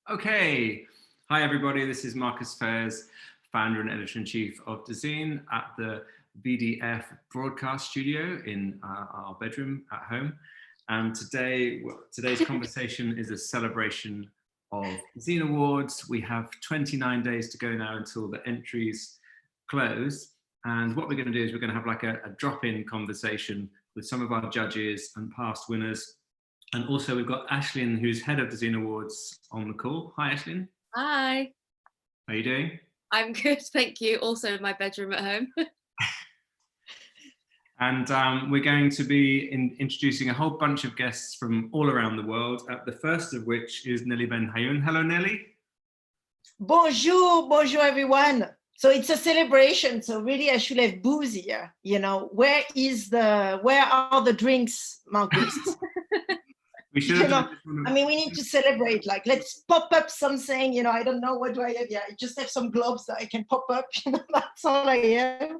Okay. Hi, everybody. This is Marcus Fairs, founder and editor-in-chief of Dezeen at the VDF broadcast studio in our bedroom at home. And today's conversation is a celebration of Dezeen Awards. We have 29 days to go now until the entries close. And what we're going to do is we're going to have like a drop-in conversation with some of our judges and past winners. And also we've got Ashlyn, who's head of Dezeen Awards, on the call. Hi, Ashlyn. Hi. How are you doing? I'm good, thank you. Also in my bedroom at home. And we're going to be introducing a whole bunch of guests from all around the world, the first of which is Nelly Ben Hayoun. Hello, Nelly. Bonjour, bonjour, everyone. So it's a celebration. So really, I should have booze here. You know, where are the drinks, Marcus? We should have. I mean, we need to celebrate. Like, let's pop up something. You know, I don't know what do I have. Yeah, I just have some gloves that I can pop up. You know, that's all I have.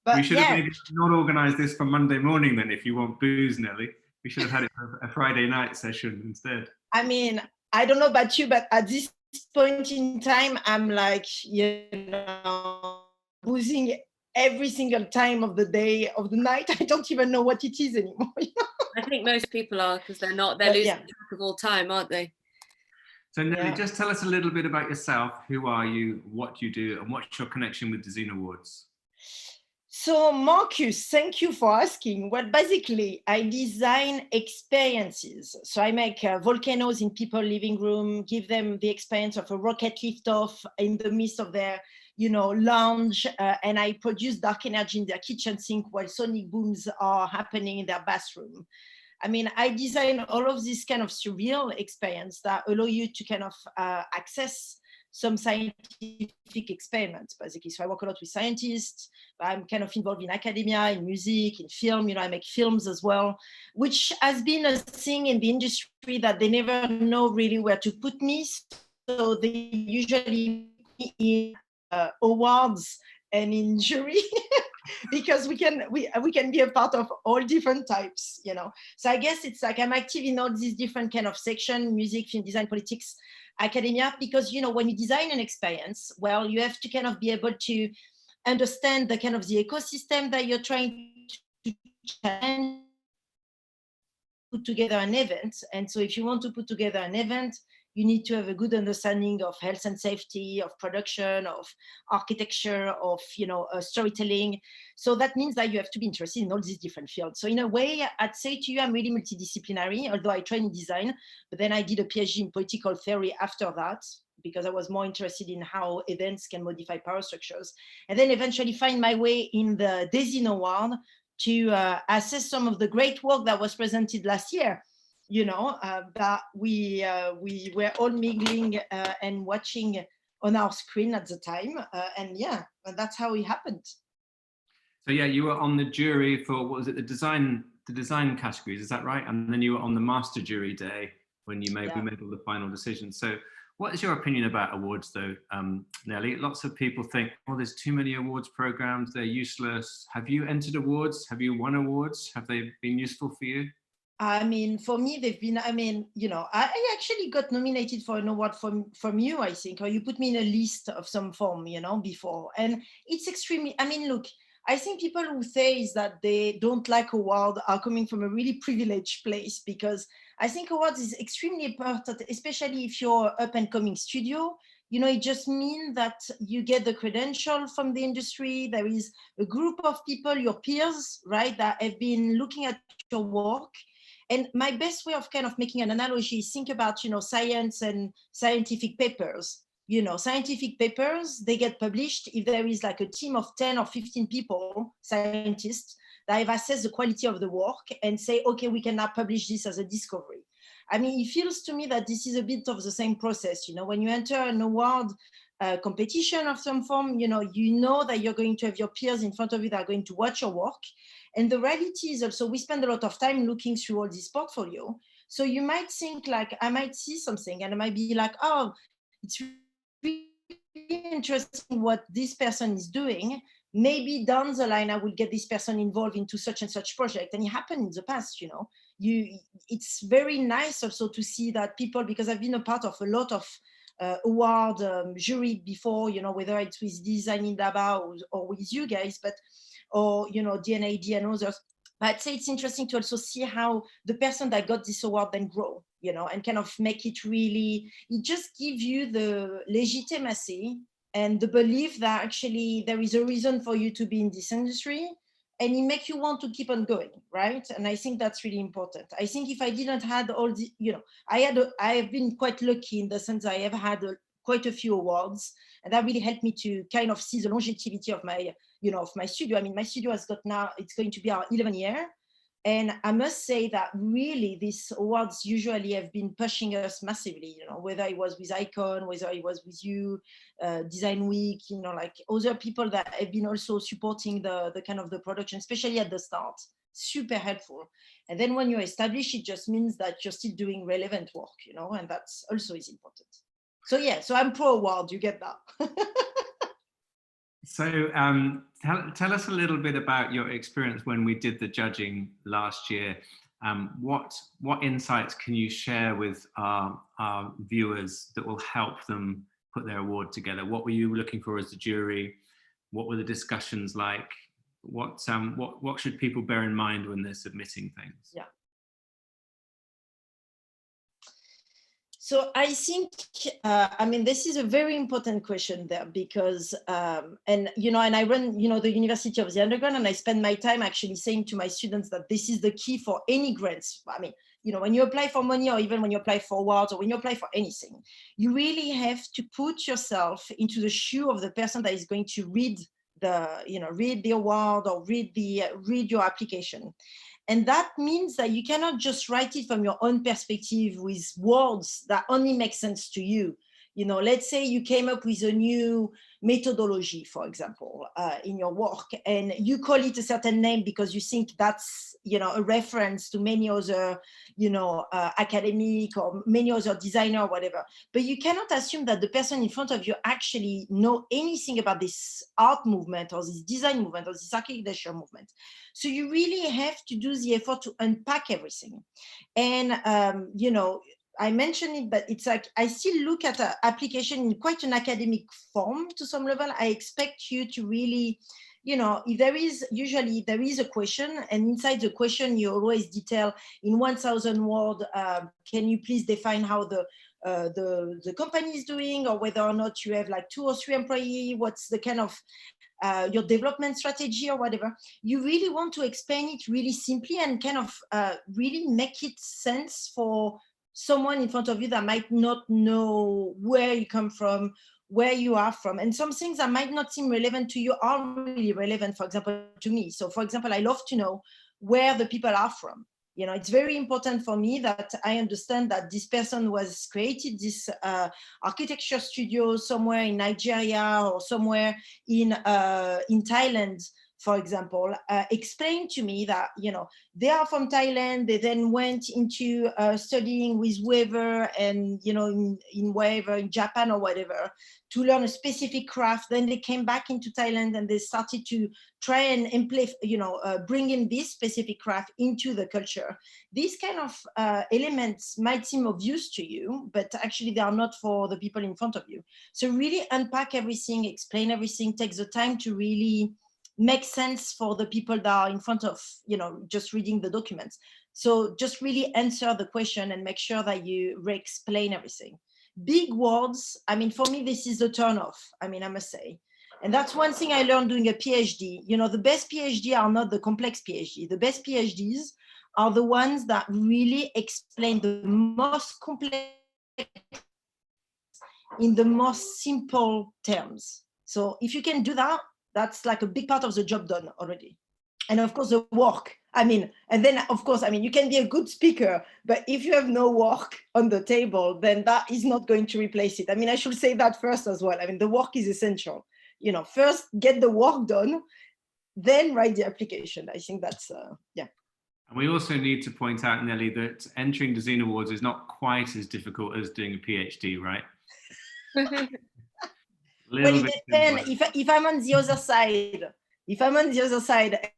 But we should have maybe not organised this for Monday morning then. If you want booze, Nelly, we should have had it for a Friday night session instead. I mean, I don't know about you, but at this point in time, I'm like, you know, boozing every single time of the day, of the night. I don't even know what it is anymore. You know? I think most people are, because they're losing track of all time, aren't they? So Nelly, just tell us a little bit about yourself. Who are you, what do you do, and what's your connection with Dezeen Awards? So Marcus, thank you for asking. Well, basically, I design experiences. So I make volcanoes in people's living room, give them the experience of a rocket liftoff in the midst of their, you know, lounge, and I produce dark energy in their kitchen sink while sonic booms are happening in their bathroom. I mean, I design all of this kind of surreal experience that allow you to kind of access some scientific experiments, basically. So I work a lot with scientists. I'm kind of involved in academia, in music, in film. You know, I make films as well, which has been a thing in the industry that they never know really where to put me. So they usually put me in awards and in jury because we can be a part of all different types, you know. So I guess it's like I'm active in all these different kind of sections: music, film design, politics, academia, because, you know, when you design an experience, well, you have to kind of be able to understand the kind of the ecosystem that you're trying to put together an event. And so if you want to put together an event, you need to have a good understanding of health and safety, of production, of architecture, of, you know, storytelling. So that means that you have to be interested in all these different fields. So in a way, I'd say to you, I'm really multidisciplinary, although I trained in design, but then I did a PhD in political theory after that, because I was more interested in how events can modify power structures. And then eventually find my way in the Dezeen Award to assess some of the great work that was presented last year. You know, that we were all mingling and watching on our screen at the time. And that's how it happened. So yeah, you were on the jury for, what was it, the design categories, is that right? And then you were on the master jury day when we made all the final decisions. So what is your opinion about awards though, Nelly? Lots of people think, oh, there's too many awards programs, they're useless. Have you entered awards? Have you won awards? Have they been useful for you? I mean, for me, they've been, I mean, you know, I actually got nominated for an award from you, I think, or you put me in a list of some form, you know, before. And it's extremely, I mean, look, I think people who say is that they don't like award are coming from a really privileged place, because I think awards is extremely important, especially if you're up and coming studio. You know, it just means that you get the credential from the industry. There is a group of people, your peers, right, that have been looking at your work. And my best way of kind of making an analogy is think about, you know, science and scientific papers. You know, scientific papers, they get published if there is like a team of 10 or 15 people, scientists, that have assessed the quality of the work and say, okay, we can now publish this as a discovery. I mean, it feels to me that this is a bit of the same process. You know, when you enter an award competition of some form, you know that you're going to have your peers in front of you that are going to watch your work. And the reality is also we spend a lot of time looking through all this portfolio. So you might think like, I might see something and I might be like, oh, it's really interesting what this person is doing. Maybe down the line, I will get this person involved into such and such project. And it happened in the past, you know. It's very nice also to see that people, because I've been a part of a lot of award jury before, whether it's with Design Indaba or with you guys, or DNAD and others. I'd say it's interesting to also see how the person that got this award then grow, and kind of make it really, it just gives you the legitimacy and the belief that actually there is a reason for you to be in this industry, and it makes you want to keep on going, right? And I think that's really important. I think if I didn't had all the, I have been quite lucky in the sense I have had quite a few awards, and that really helped me to kind of see the longevity of my, of my studio. I mean, my studio has got now, it's going to be our 11th year. And I must say that really these awards usually have been pushing us massively, whether it was with Icon, whether it was with you, Design Week, like other people that have been also supporting the kind of the production, especially at the start, super helpful. And then when you establish, it just means that you're still doing relevant work, and that's also is important. So yeah, so I'm pro award, you get that. So tell us a little bit about your experience when we did the judging last year. What insights can you share with our viewers that will help them put their award together? What were you looking for as a jury? What were the discussions like? What should people bear in mind when they're submitting things? Yeah. So I think, I mean, this is a very important question there because, and I run, the University of the Underground, and I spend my time actually saying to my students that this is the key for any grants. I mean, when you apply for money, or even when you apply for awards, or when you apply for anything, you really have to put yourself into the shoe of the person that is going to read the award or read your application. And that means that you cannot just write it from your own perspective with words that only make sense to you. Let's say you came up with a new methodology, for example, in your work, and you call it a certain name because you think that's, a reference to many other, academic or many other designer or whatever. But you cannot assume that the person in front of you actually know anything about this art movement or this design movement or this architecture movement. So you really have to do the effort to unpack everything. And, I mentioned it, but it's like I still look at an application in quite an academic form to some level. I expect you to really, if there is a question, and inside the question you always detail in 1,000 words. Can you please define how the company is doing, or whether or not you have like 2 or 3 employees? What's the kind of your development strategy or whatever? You really want to explain it really simply and kind of really make it sense for someone in front of you that might not know where you come from, where you are from. And some things that might not seem relevant to you are really relevant, for example, to me. So for example, I love to know where the people are from. It's very important for me that I understand that this person was created this architecture studio somewhere in Nigeria or somewhere in Thailand, for example. Explain to me that, they are from Thailand. They then went into studying with whoever and, in wherever, in Japan or whatever, to learn a specific craft. Then they came back into Thailand and they started to try and bring in this specific craft into the culture. These kind of elements might seem obvious to you, but actually they are not for the people in front of you. So really unpack everything, explain everything, take the time to really make sense for the people that are in front of, just reading the documents. So just really answer the question and make sure that you re-explain everything. Big words, I mean, for me, this is a turn off, I must say. And that's one thing I learned doing a PhD. The best PhD are not the complex PhD. The best PhDs are the ones that really explain the most complex in the most simple terms. So if you can do that, that's like a big part of the job done already. And of course, the work. And then of course, you can be a good speaker, but if you have no work on the table, then that is not going to replace it. I should say that first as well. The work is essential. First get the work done, then write the application. I think that's, yeah. And we also need to point out, Nelly, that entering Dezeen Awards is not quite as difficult as doing a PhD, right? Well, it depends. If I'm on the other side,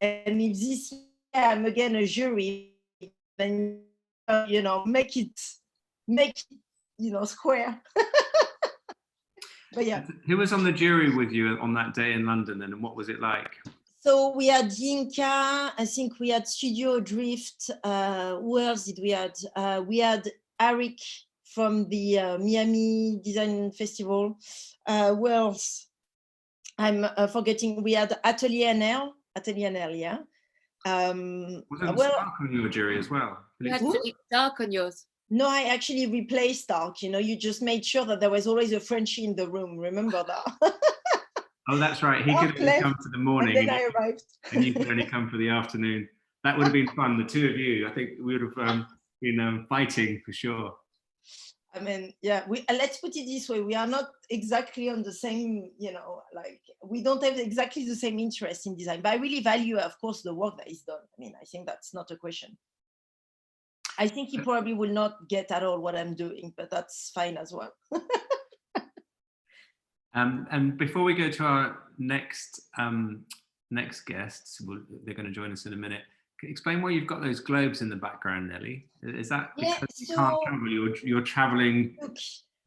and if this year I'm again a jury, then make it square. But yeah. Who was on the jury with you on that day in London, and what was it like? So we had Yinka, I think we had Studio Drift. Who else did we had? We had Eric from the Miami Design Festival. Who else? I'm forgetting. We had Atelier NL, yeah. Wasn't Stark on your jury as well? You had Stark on yours. No, I actually replaced Stark. You know, you just made sure that there was always a Frenchie in the room. Remember that? Oh, that's right. He could only come for the morning. And then I arrived. And you could only come for the afternoon. That would have been fun, the two of you. I think we would have been fighting for sure. I mean, yeah, let's put it this way. We are not exactly on the same, you know, like we don't have exactly the same interest in design, but I really value, of course, the work that is done. I mean, I think that's not a question. I think he probably will not get at all what I'm doing, but that's fine as well. And before we go to our next guests, they're going to join us in a minute. Explain why you've got those globes in the background, Nelly. Is that because you can't travel? You're traveling.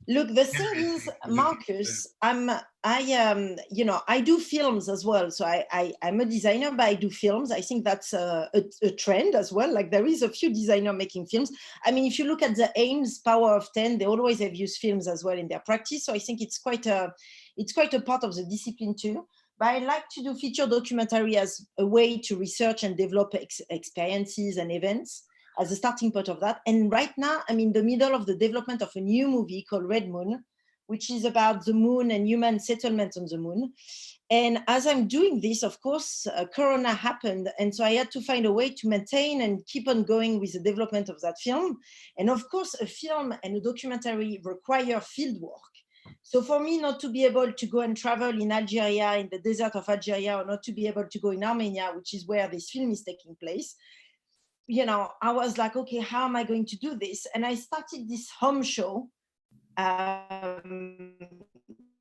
Look, the thing is, Marcus, you know, I do films as well. So I'm a designer, but I do films. I think that's a trend as well. Like there is a few designers making films. I mean, if you look at the Ames Power of 10, they always have used films as well in their practice. So I think it's quite a part of the discipline too. But I like to do feature documentary as a way to research and develop experiences and events as a starting point of that. And right now, I'm in the middle of the development of a new movie called Red Moon, which is about the moon and human settlement on the moon. And as I'm doing this, of course, Corona happened. And so I had to find a way to maintain and keep on going with the development of that film. And of course, a film and a documentary require field work. So for me, not to be able to go and travel in Algeria, in the desert of Algeria, or not to be able to go in Armenia, which is where this film is taking place, you know, I was like, okay, how am I going to do this? And I started this home show,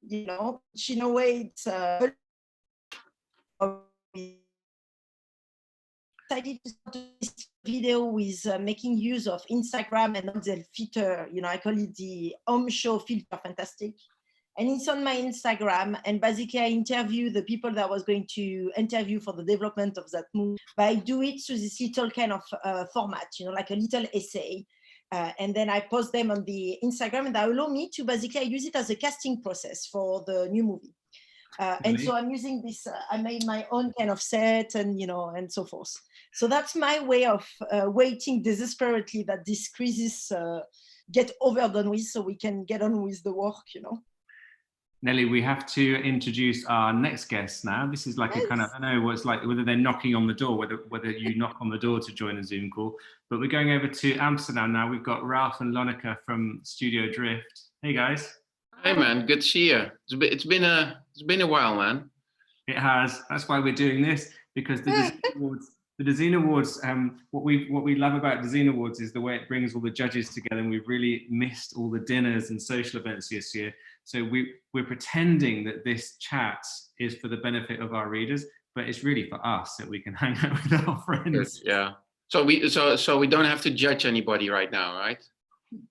you know, which in a way it's decided to start this video with making use of Instagram and the filter, you know, I call it the home show filter fantastic. And it's on my Instagram. And basically I interview the people that I was going to interview for the development of that movie. But I do it through this little kind of format, you know, like a little essay. And then I post them on the Instagram, and that allow me to basically, I use it as a casting process for the new movie. And so I'm using this, I made my own kind of set and, you know, and so forth. So that's my way of waiting desperately that this crisis get overdone with so we can get on with the work, you know. Nelly, we have to introduce our next guest now. This is like a kind of, I don't know what it's like, whether they're knocking on the door, whether you knock on the door to join a Zoom call, but we're going over to Amsterdam now. We've got Ralph and Lonica from Studio Drift. Hey guys. Hey man, good to see you. It's been a while, man. It has. That's why we're doing this, because the Dezeen Awards, what we love about Dezeen Awards is the way it brings all the judges together, and we've really missed all the dinners and social events this year. So we're pretending that this chat is for the benefit of our readers, but it's really for us that we can hang out with our friends. Yeah. So we don't have to judge anybody right now, right?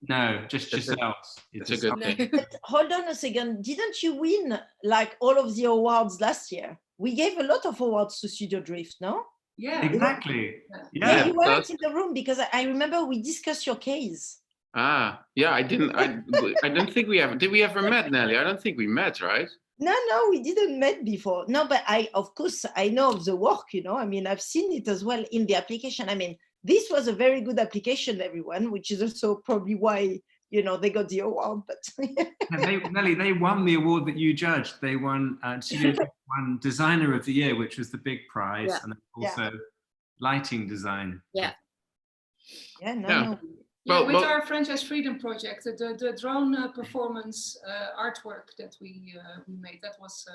No, just yourselves. It's a good thing. But hold on a second. Didn't you win like all of the awards last year? We gave a lot of awards to Studio Drift, no? Yeah, exactly. Yeah, you weren't in the room because I remember we discussed your case. Ah, yeah, I don't think we did we ever met, Nelly? I don't think we met, right? No, we didn't met before. No, but of course, I know of the work, you know, I mean, I've seen it as well in the application. I mean, this was a very good application, everyone, which is also probably why, you know, they got the award, but. Nelly, they won the award that you judged. They won, won Designer of the Year, which was the big prize, and also lighting design. Yeah. Yeah, no. Yeah, with our Franchise Freedom project, the drone performance artwork that we made, that was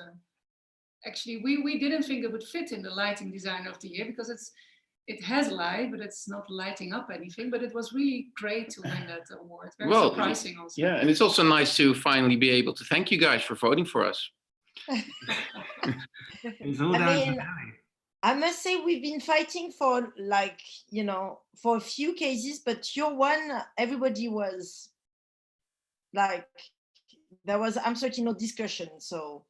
actually, we didn't think it would fit in the lighting design of the year because it has light, but it's not lighting up anything. But it was really great to win that award. Very surprising also. Yeah, and it's also nice to finally be able to thank you guys for voting for us. It's all down to Nelly. I must say we've been fighting for like, you know, for a few cases, but your one, everybody was like there was absolutely no discussion. So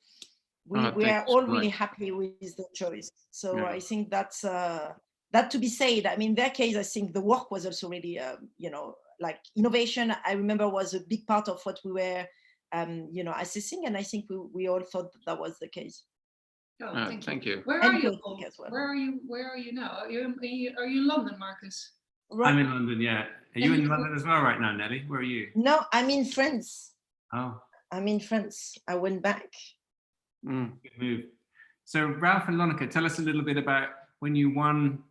we are thanks all so really much. happy with the choice. So Yeah. I think that's that to be said. I mean, in their case, I think the work was also really, you know, like innovation. I remember was a big part of what we were, you know, assessing, and I think we all thought that was the case. Oh, Thank you. Where And are you? poetic as well. Where are you? Where are you now? Are you in London, Marcus? Right. I'm in London, yeah. Are you in London as well right now, Nelly? Where are you? No, I'm in France. Oh, I'm in France. I went back. good move. So Ralph and Lonica, tell us a little bit about when you won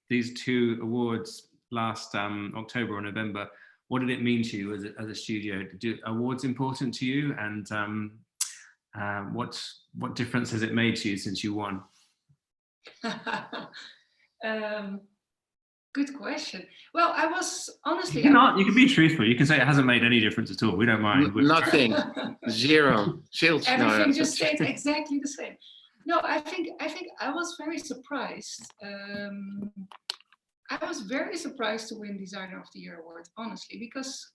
these 2 awards last October or November. What did it mean to you as a studio? Did awards important to you, and what difference has it made to you since you won? Good question. Well, I was honestly. You can be truthful. You can say it hasn't made any difference at all. We don't mind. Nothing. Zero. Everything just stayed exactly the same. No, I think I was very surprised. I was very surprised to win Designer of the Year award, honestly, because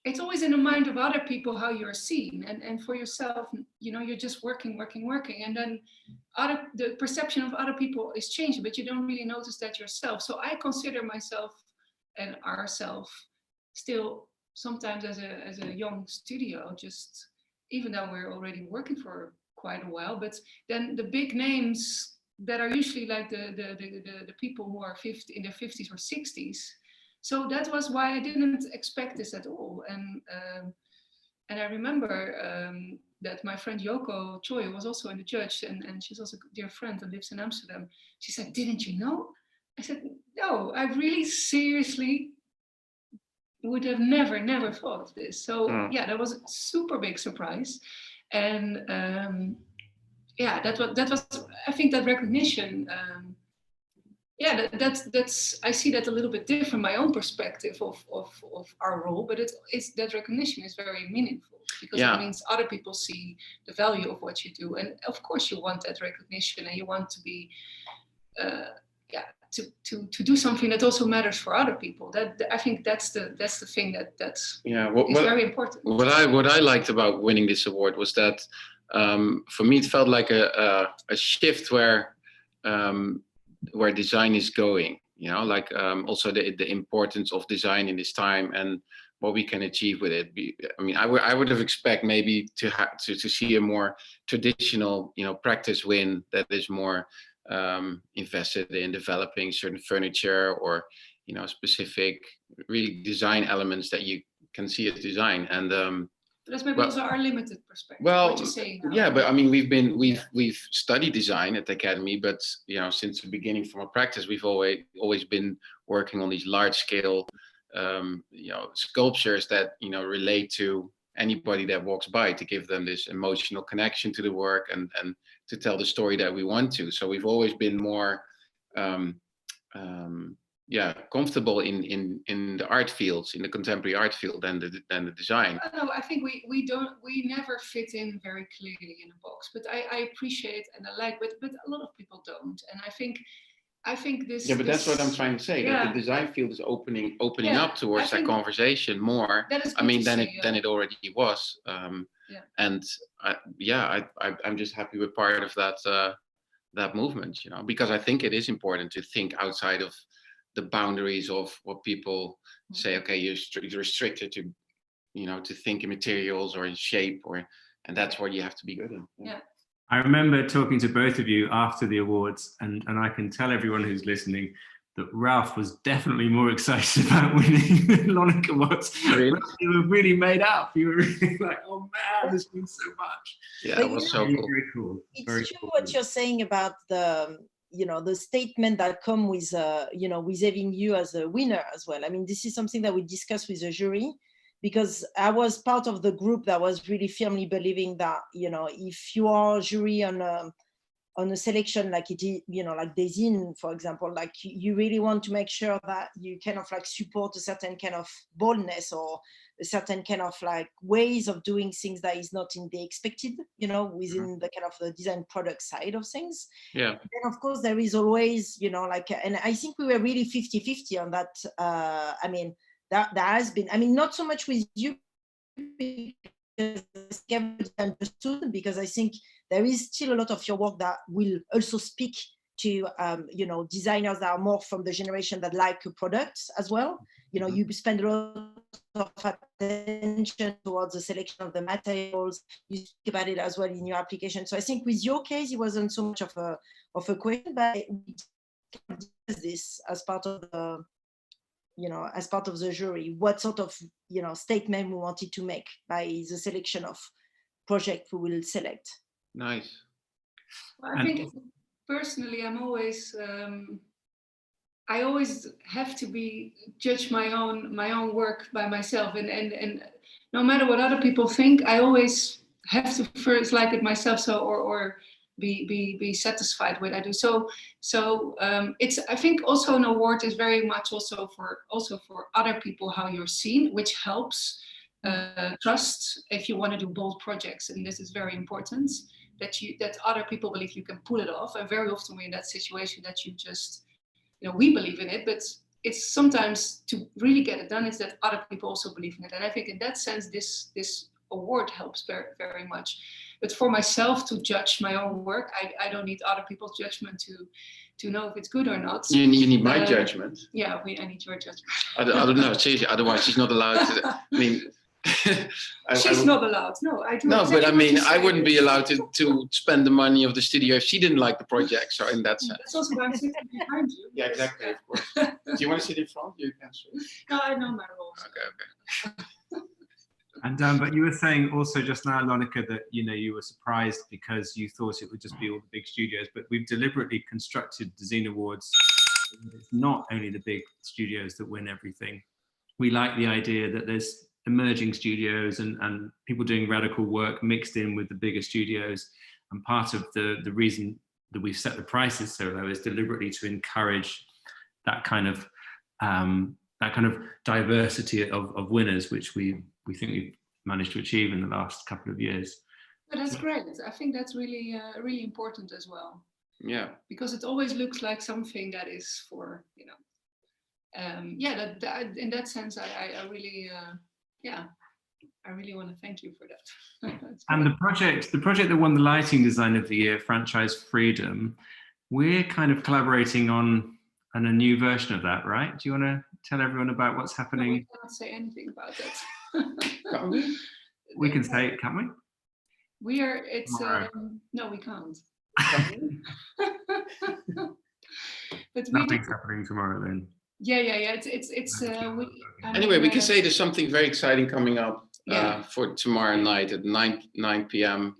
it's always in the mind of other people how you're seen, and for yourself, you know, you're just working, and then the perception of other people is changing, but you don't really notice that yourself. So I consider myself and ourselves still sometimes as a young studio, just even though we're already working for quite a while. But then the big names that are usually like the people who are in their 50s or 60s. So that was why I didn't expect this at all. And I remember that my friend Yoko Choi was also in the judge, and she's also a dear friend and lives in Amsterdam. She said, "Didn't you know?" I said, "No, I really seriously would have never thought of this." So yeah, that was a super big surprise. And yeah, that was I think that recognition. Yeah, that's I see that a little bit different, my own perspective of our role, but it's that recognition is very meaningful, because it means other people see the value of what you do, and of course you want that recognition, and you want to be to do something that also matters for other people. That I think that's the thing that's is very important. What I liked about winning this award was that for me it felt like a shift where design is going, you know, like also the importance of design in this time and what we can achieve with it. I mean, I would have expected maybe to see a more traditional, you know, practice win that is more invested in developing certain furniture or, you know, specific really design elements that you can see as design. And that's maybe also our limited perspective. Well, what you're saying now. Yeah, but I mean, we've studied design at the academy, but you know, since the beginning from our practice, we've always been working on these large scale, you know, sculptures that, you know, relate to anybody that walks by, to give them this emotional connection to the work and to tell the story that we want to. So we've always been more comfortable in the art fields, in the contemporary art field than the design. No, I think we never fit in very clearly in a box, but I appreciate and I like, but a lot of people don't, and I think this. Yeah, but that's what I'm trying to say. Yeah. That the design field is opening up towards that conversation more. I mean, than it already was. And I'm just happy we're part of that movement, you know, because I think it is important to think outside of the boundaries of what people say. Okay, you're restricted to, you know, to think in materials or in shape, and that's what you have to be good in. Yeah. I remember talking to both of you after the awards, and I can tell everyone who's listening that Ralph was definitely more excited about winning than Lonica was. Really? You were really made up. You were really like, oh man, this means so much. Yeah, it was so cool. Very cool. It's very true cool. what you're saying about the, you know, the statement that come with, you know, with having you as a winner as well. I mean, this is something that we discussed with the jury, because I was part of the group that was really firmly believing that, you know, if you are jury on a selection like it is, you know, like Dezeen, for example, like you really want to make sure that you kind of like support a certain kind of boldness or a certain kind of like ways of doing things that is not in the expected, you know, within the kind of the design product side of things. Yeah. And of course there is always, you know, like, and I think we were really 50-50 on that. I mean, that has been, I mean, not so much with you, because understood, because I think there is still a lot of your work that will also speak to designers that are more from the generation that like products as well. You spend a lot of attention towards the selection of the materials. You speak about it as well in your application. So I think with your case, it wasn't so much of a question, but we this as part of the as part of the jury, what sort of statement we wanted to make by the selection of project we will select. Nice. Well, I think personally, I always have to judge my own work by myself, and no matter what other people think, I always have to first like it myself, so or be satisfied with what I do. So it's, I think also an award is very much also for other people how you're seen, which helps trust if you want to do bold projects, and this is very important that other people believe you can pull it off. And very often we're in that situation that you just we believe in it, but it's sometimes to really get it done is that other people also believe in it. And I think in that sense this award helps very, very much. But for myself to judge my own work, I don't need other people's judgment to know if it's good or not. You need my judgment. Yeah, I need your judgment. I don't know, seriously, otherwise she's not allowed to. I mean, she's not allowed. No, I do. No, but I mean, I wouldn't be allowed to spend the money of the studio if she didn't like the project. So in that sense. That's also why I'm sitting behind you. Yeah, exactly, of course. Do you want to sit in front? You can. No, I know my role. Okay. And but you were saying also just now, Lonica, that you were surprised because you thought it would just be all the big studios, but we've deliberately constructed Dezeen Awards. It's not only the big studios that win everything. We like the idea that there's emerging studios and people doing radical work mixed in with the bigger studios. And part of the reason that we've set the prices so low is deliberately to encourage that kind of diversity of winners, which we think we've managed to achieve in the last couple of years. But that's great. I think that's really really important as well. Yeah. Because it always looks like something that is for that in that sense I really I really want to thank you for that. And the project that won the Lighting Design of the Year, Franchise Freedom, we're kind of collaborating on a new version of that, right? Do you want to tell everyone about what's happening? No, we cannot say anything about that. Can't we? We can say it, can't we? No, we can't. But nothing's happening tomorrow then. Yeah. It's anyway, we can say there's something very exciting coming up for tomorrow night at 9 p.m.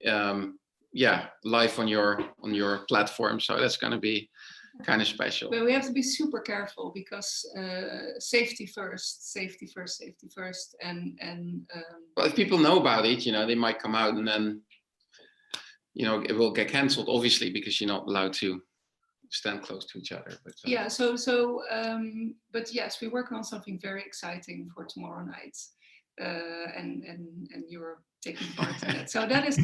Yeah. Live on your platform. So that's going to be kind of special. But we have to be super careful because safety first, and well, if people know about it, they might come out and then it will get cancelled, obviously, because you're not allowed to stand close to each other. But yeah, but yes, we're working on something very exciting for tomorrow night, and you're taking part in that. So that is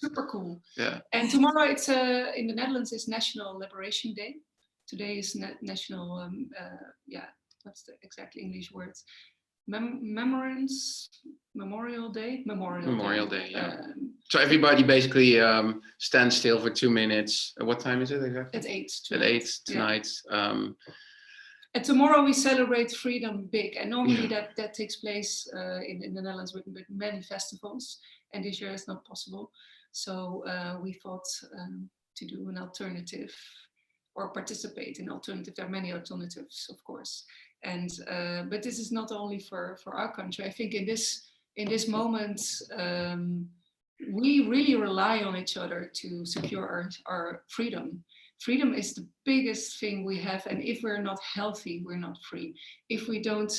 super cool. Yeah. And tomorrow it's in the Netherlands is National Liberation Day. Today is National what's the exact English words? Memorial Day. Yeah. So everybody basically stands still for 2 minutes. What time is it exactly? At 8. At 8 tonight. Yeah. And tomorrow we celebrate freedom big, and normally that takes place in the Netherlands with many festivals, and this year it's not possible. So we thought to do an alternative or participate in alternative. There are many alternatives, of course. And but this is not only for our country. I think in this moment we really rely on each other to secure our freedom. Freedom is the biggest thing we have, and if we're not healthy, we're not free. If we don't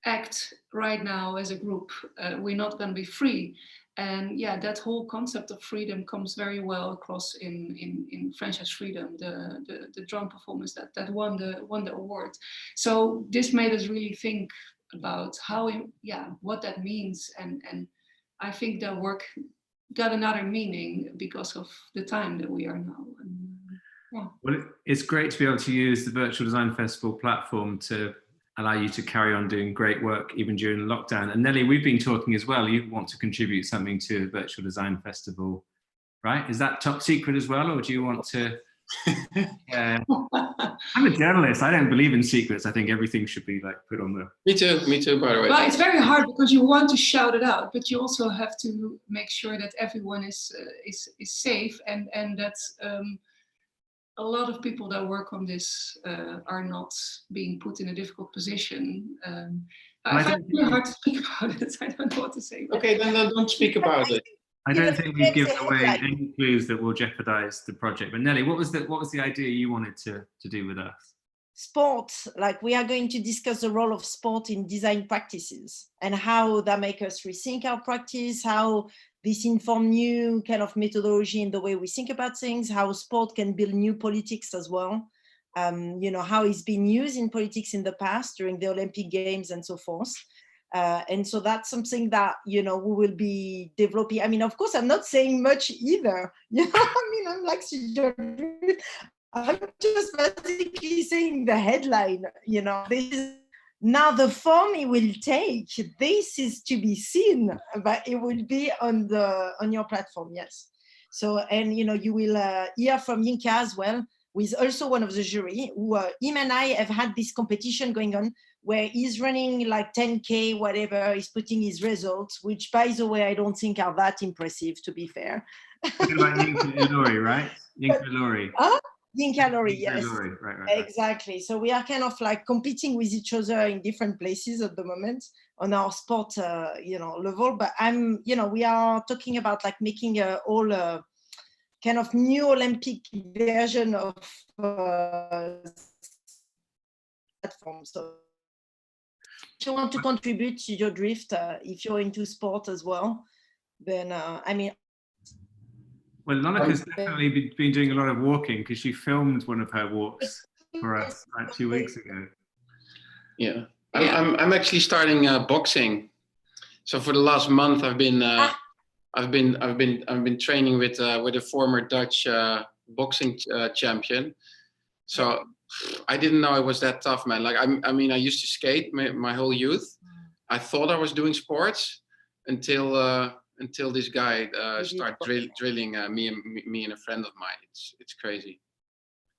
act right now as a group, we're not going to be free. And that whole concept of freedom comes very well across in Franchise Freedom, the drum performance that won the award. So this made us really think about what that means, and I think that work got another meaning because of the time that we are now. And, Well, it's great to be able to use the Virtual Design Festival platform to allow you to carry on doing great work even during lockdown. And Nelly, we've been talking as well. You want to contribute something to a virtual design festival, right? Is that top secret as well, or do you want to? I'm a journalist. I don't believe in secrets. I think everything should be like put on the. Me too. By the way. Well, it's very hard because you want to shout it out, but you also have to make sure that everyone is safe, and that a lot of people that work on this are not being put in a difficult position. I find it really hard to speak about it. I don't know what to say. Okay, then don't speak about it. I don't think we've given away any clues that will jeopardize the project. But Nelly, what was the idea you wanted to do with us? Sport, like we are going to discuss the role of sport in design practices and how that makes us rethink our practice, how this inform new kind of methodology in the way we think about things, how sport can build new politics as well. How it's been used in politics in the past during the Olympic Games and so forth. And so that's something that, we will be developing. I mean, of course, I'm not saying much either. I'm like, I'm just basically saying the headline, this is now the form it will take. This is to be seen, but it will be on your platform. Yes. So, and, you will hear from Yinka as well, who is also one of the jury, who him and I have had this competition going on where he's running like 10K, whatever, he's putting his results, which, by the way, I don't think are that impressive, to be fair. Like Yinka Lori, right? Yinka Lori. Yinka Lori, yes. Right. Exactly. So we are kind of like competing with each other in different places at the moment on our sport, level. But we are talking about like making a whole kind of new Olympic version of platform. So if you want to contribute to your drift, if you're into sport as well, then well, Lonneka's definitely been doing a lot of walking because she filmed one of her walks for us like 2 weeks ago. Yeah, I'm actually starting boxing. So for the last month, I've been training with a former Dutch boxing champion. So I didn't know it was that tough, man. Like I used to skate my whole youth. I thought I was doing sports until this guy started drilling me and a friend of mine. It's crazy.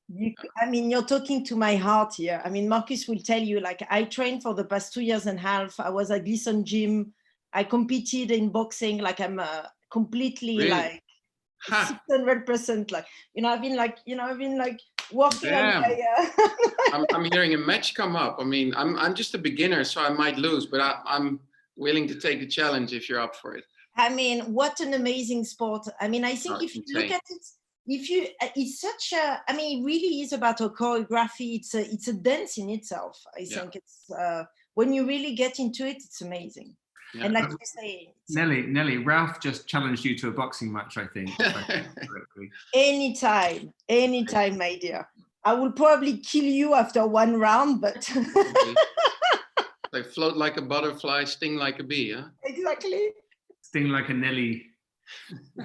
You're talking to my heart here. Marcus will tell you, like, I trained for the past 2.5 years. I was at Gleason Gym. I competed in boxing. Like, I'm completely really? Like 600%. Like, I've been working on my. I'm hearing a match come up. I'm just a beginner, so I might lose, but I'm willing to take the challenge if you're up for it. What an amazing sport. I think if you look at it, it's such a, it really is about a choreography. It's a dance in itself. I think it's, when you really get into it, it's amazing. Yeah. And like you say, Nelly, Ralph just challenged you to a boxing match, I think. Anytime, my dear. I will probably kill you after one round, but. Like float like a butterfly, sting like a bee, huh? Exactly. Sting like a Nelly.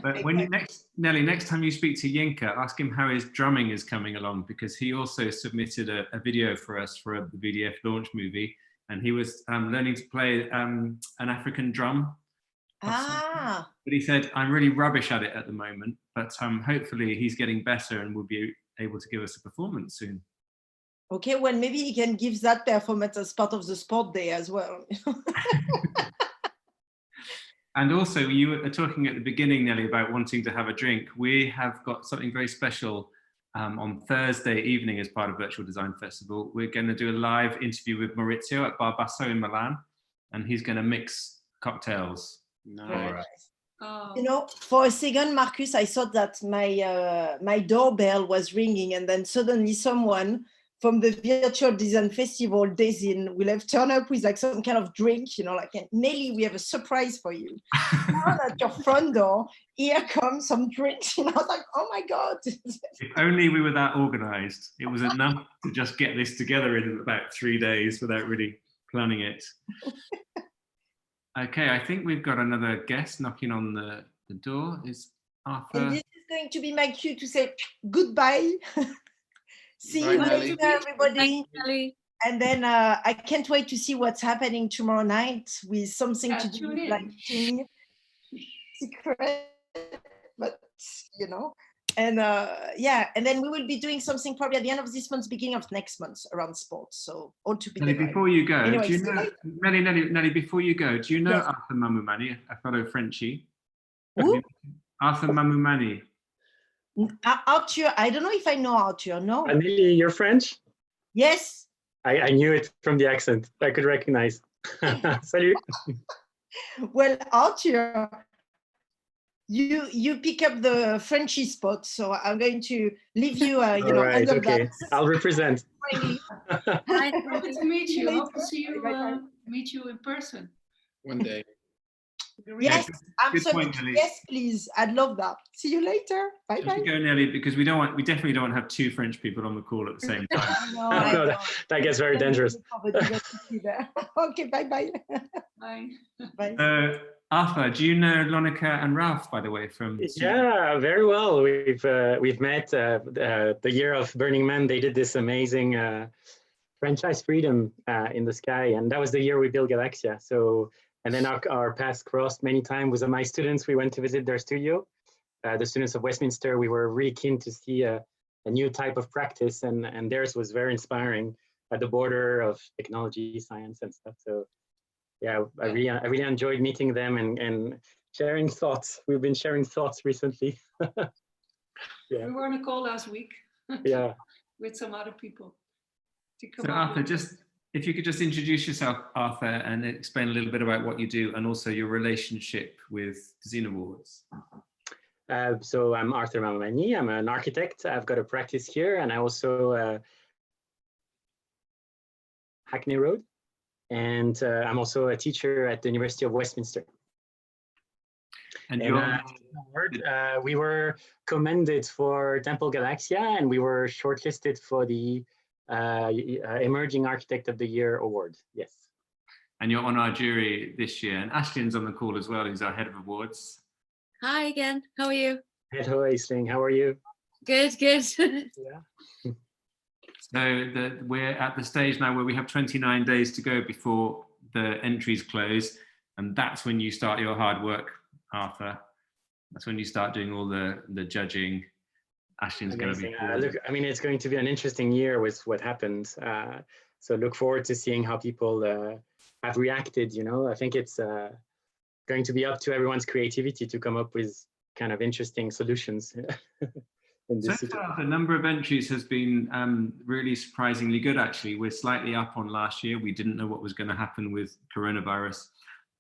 But when next time you speak to Yinka, ask him how his drumming is coming along, because he also submitted a video for us for the VDF launch movie, and he was learning to play an African drum. But he said, I'm really rubbish at it at the moment, but hopefully he's getting better and will be able to give us a performance soon. Okay, well, maybe he can give that performance as part of the sport day as well. And also, you were talking at the beginning, Nelly, about wanting to have a drink. We have got something very special on Thursday evening as part of Virtual Design Festival. We're going to do a live interview with Maurizio at Bar Basso in Milan, and he's going to mix cocktails. Nice. For a second, Marcus, I thought that my doorbell was ringing, and then suddenly someone from the Virtual Design Festival, Dezeen, will have turned up with like some kind of drink, like, Nelly, we have a surprise for you. Now at your front door, here comes some drinks. I was like, oh my God. If only we were that organized. It was enough to just get this together in about 3 days without really planning it. Okay, I think we've got another guest knocking on the door. Is Arthur? And this is going to be my cue to say goodbye. See Bye, you later, everybody. Nelly. And then I can't wait to see what's happening tomorrow night with something to do with lighting, secret, but you know. And and then we will be doing something probably at the end of this month, beginning of next month around sports. So all to be. Nelly, before you go, anyway, do you know, Nelly, before you go, do you know Arthur Mamou-Mani, a fellow Frenchie? Who? Arthur Mamou-Mani. Arthur, I don't know if I know Arthur. No. Nelly, you're French? Yes. I knew it from the accent. I could recognize. Salut. Well, Arthur, you pick up the Frenchy spot, so I'm going to leave you. Right, okay. That. I'll represent. Good to meet you. Hope to see you. Meet you in person one day. Yes, absolutely. Yes, please. I'd love that. See you later. Bye bye. Go, Nelly, because we definitely don't want to have two French people on the call at the same time. No, that gets very dangerous. Okay, bye bye. Bye. Bye. Arthur, do you know Lonica and Ralph, by the way, from? Yeah, very well. We've met the year of Burning Man. They did this amazing franchise freedom in the sky, and that was the year we built Galaxia. So. And then our paths crossed many times with my students. We went to visit their studio. The students of Westminster, we were really keen to see a new type of practice, and theirs was very inspiring at the border of technology, science, and stuff. So yeah, I really enjoyed meeting them and sharing thoughts. We've been sharing thoughts recently. Yeah. We were on a call last week. Yeah. With some other people. So Arthur, if you could just introduce yourself, Arthur, and explain a little bit about what you do and also your relationship with Dezeen Awards. So I'm Arthur Mamou-Mani. I'm an architect. I've got a practice here, and I also Hackney Road. And I'm also a teacher at the University of Westminster. And we were commended for Temple Galaxia, and we were shortlisted for the Emerging Architect of the Year award. Yes. And you're on our jury this year, and Ashlyn's on the call as well, who's our head of awards. Hi again. How are you? Hello, Aisling. How are you? Good. Yeah. So we're at the stage now where we have 29 days to go before the entries close, and that's when you start your hard work, Arthur. That's when you start doing all the judging. Ashlyn's going to be look, I mean, it's going to be an interesting year with what happened. So look forward to seeing how people have reacted. I think it's going to be up to everyone's creativity to come up with kind of interesting solutions. So far, the number of entries has been really surprisingly good, actually. We're slightly up on last year. We didn't know what was going to happen with coronavirus.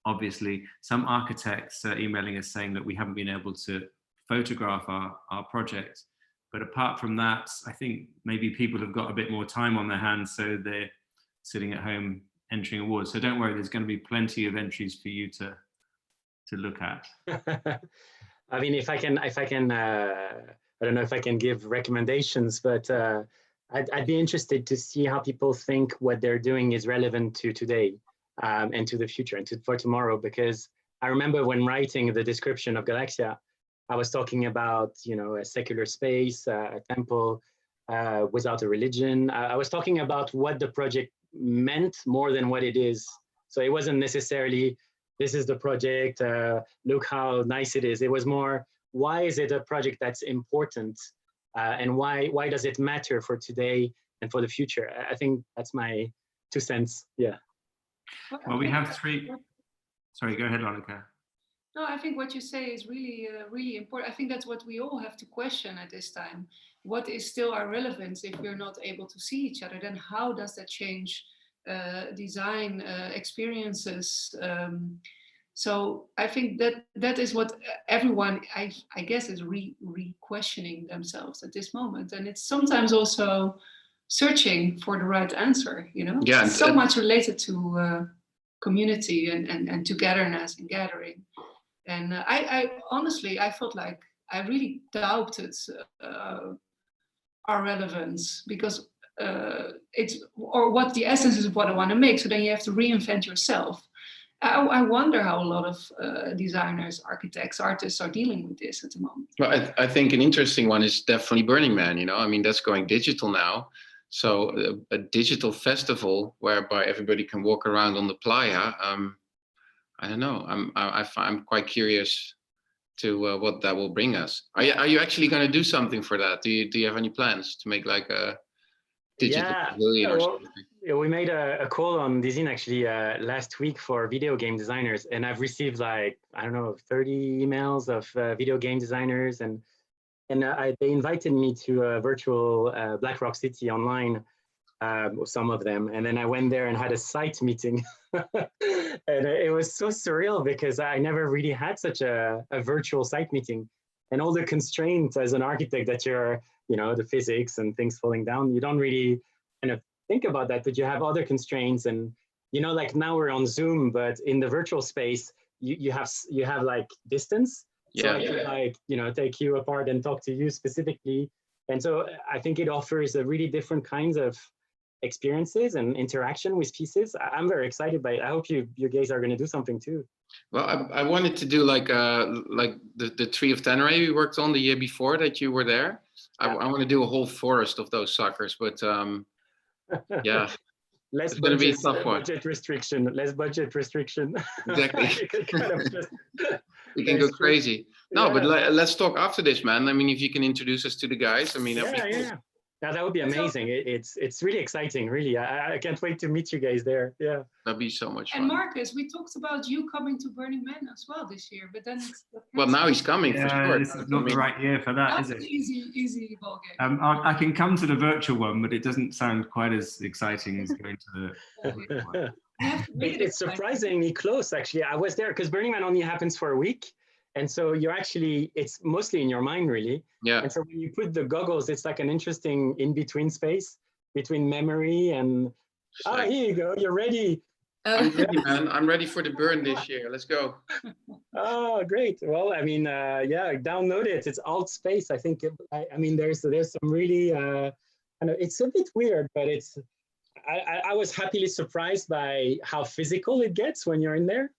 Obviously, some architects are emailing us saying that we haven't been able to photograph our project. But apart from that, I think maybe people have got a bit more time on their hands, so they're sitting at home entering awards. So don't worry, there's going to be plenty of entries for you to look at. I mean, if I can, I don't know if I can give recommendations, but I'd be interested to see how people think what they're doing is relevant to today and to the future and for tomorrow. Because I remember when writing the description of Galaxia, I was talking about, a secular space, a temple without a religion. I was talking about what the project meant more than what it is. So it wasn't necessarily, this is the project, look how nice it is. It was more, why is it a project that's important? And why does it matter for today and for the future? I think that's my 2 cents, yeah. Well, we have 3. Sorry, go ahead, Lonica. No, I think what you say is really, really important. I think that's what we all have to question at this time. What is still our relevance if we're not able to see each other? Then how does that change design experiences? So I think that is what everyone, I guess, is re-questioning themselves at this moment. And it's sometimes also searching for the right answer, Yeah, it's so much related to community and togetherness and gathering. And I honestly, I felt like I really doubted our relevance because it's, or what the essence is of what I want to make. So then you have to reinvent yourself. I wonder how a lot of designers, architects, artists are dealing with this at the moment. Well, I think an interesting one is definitely Burning Man. I mean, that's going digital now. So a digital festival whereby everybody can walk around on the playa. I don't know. I'm quite curious to what that will bring us. Are you actually going to do something for that? Do you have any plans to make like a digital pavilion or something? We made a call on Dezeen actually last week for video game designers, and I've received like, I don't know, 30 emails of video game designers, and they invited me to a virtual Black Rock City online, some of them, and then I went there and had a site meeting. And it was so surreal because I never really had such a virtual site meeting, and all the constraints as an architect that you're, the physics and things falling down, you don't really kind of think about that, but you have other constraints. And like now we're on Zoom, but in the virtual space you have like distance, so I could like take you apart and talk to you specifically. And so I think it offers a really different kinds of experiences and interaction with pieces. I'm very excited by it. I hope you guys are going to do something too. Well, I wanted to do like the Tree of Tenere we worked on the year before that you were there. I want to do a whole forest of those suckers, but yeah, less it's going to be a tough one. Less budget restriction. Exactly. We can go crazy. No, Yeah. but let's talk after this, man. I mean, if you can introduce us to the guys. I mean, Yeah, that would be amazing. It's really exciting, really. I can't wait to meet you guys there. Yeah, that'd be so much fun. And Marcus, we talked about you coming to Burning Man as well this year, but then well, now he's coming for sure. This is not the right year for that, is it? Easy ball game. I can come to the virtual one, but it doesn't sound quite as exciting as going to the one. It's surprisingly close, actually. I was there because Burning Man only happens for a week. And so it's mostly in your mind, really. Yeah. And so when you put the goggles, it's like an interesting in-between space between memory and, here you go, you're ready. I'm ready, man. I'm ready for the burn this year. Let's go. Oh, great. Well, I mean, download it. It's alt space. I think, I mean, there's some really, it's a bit weird, but I was happily surprised by how physical it gets when you're in there.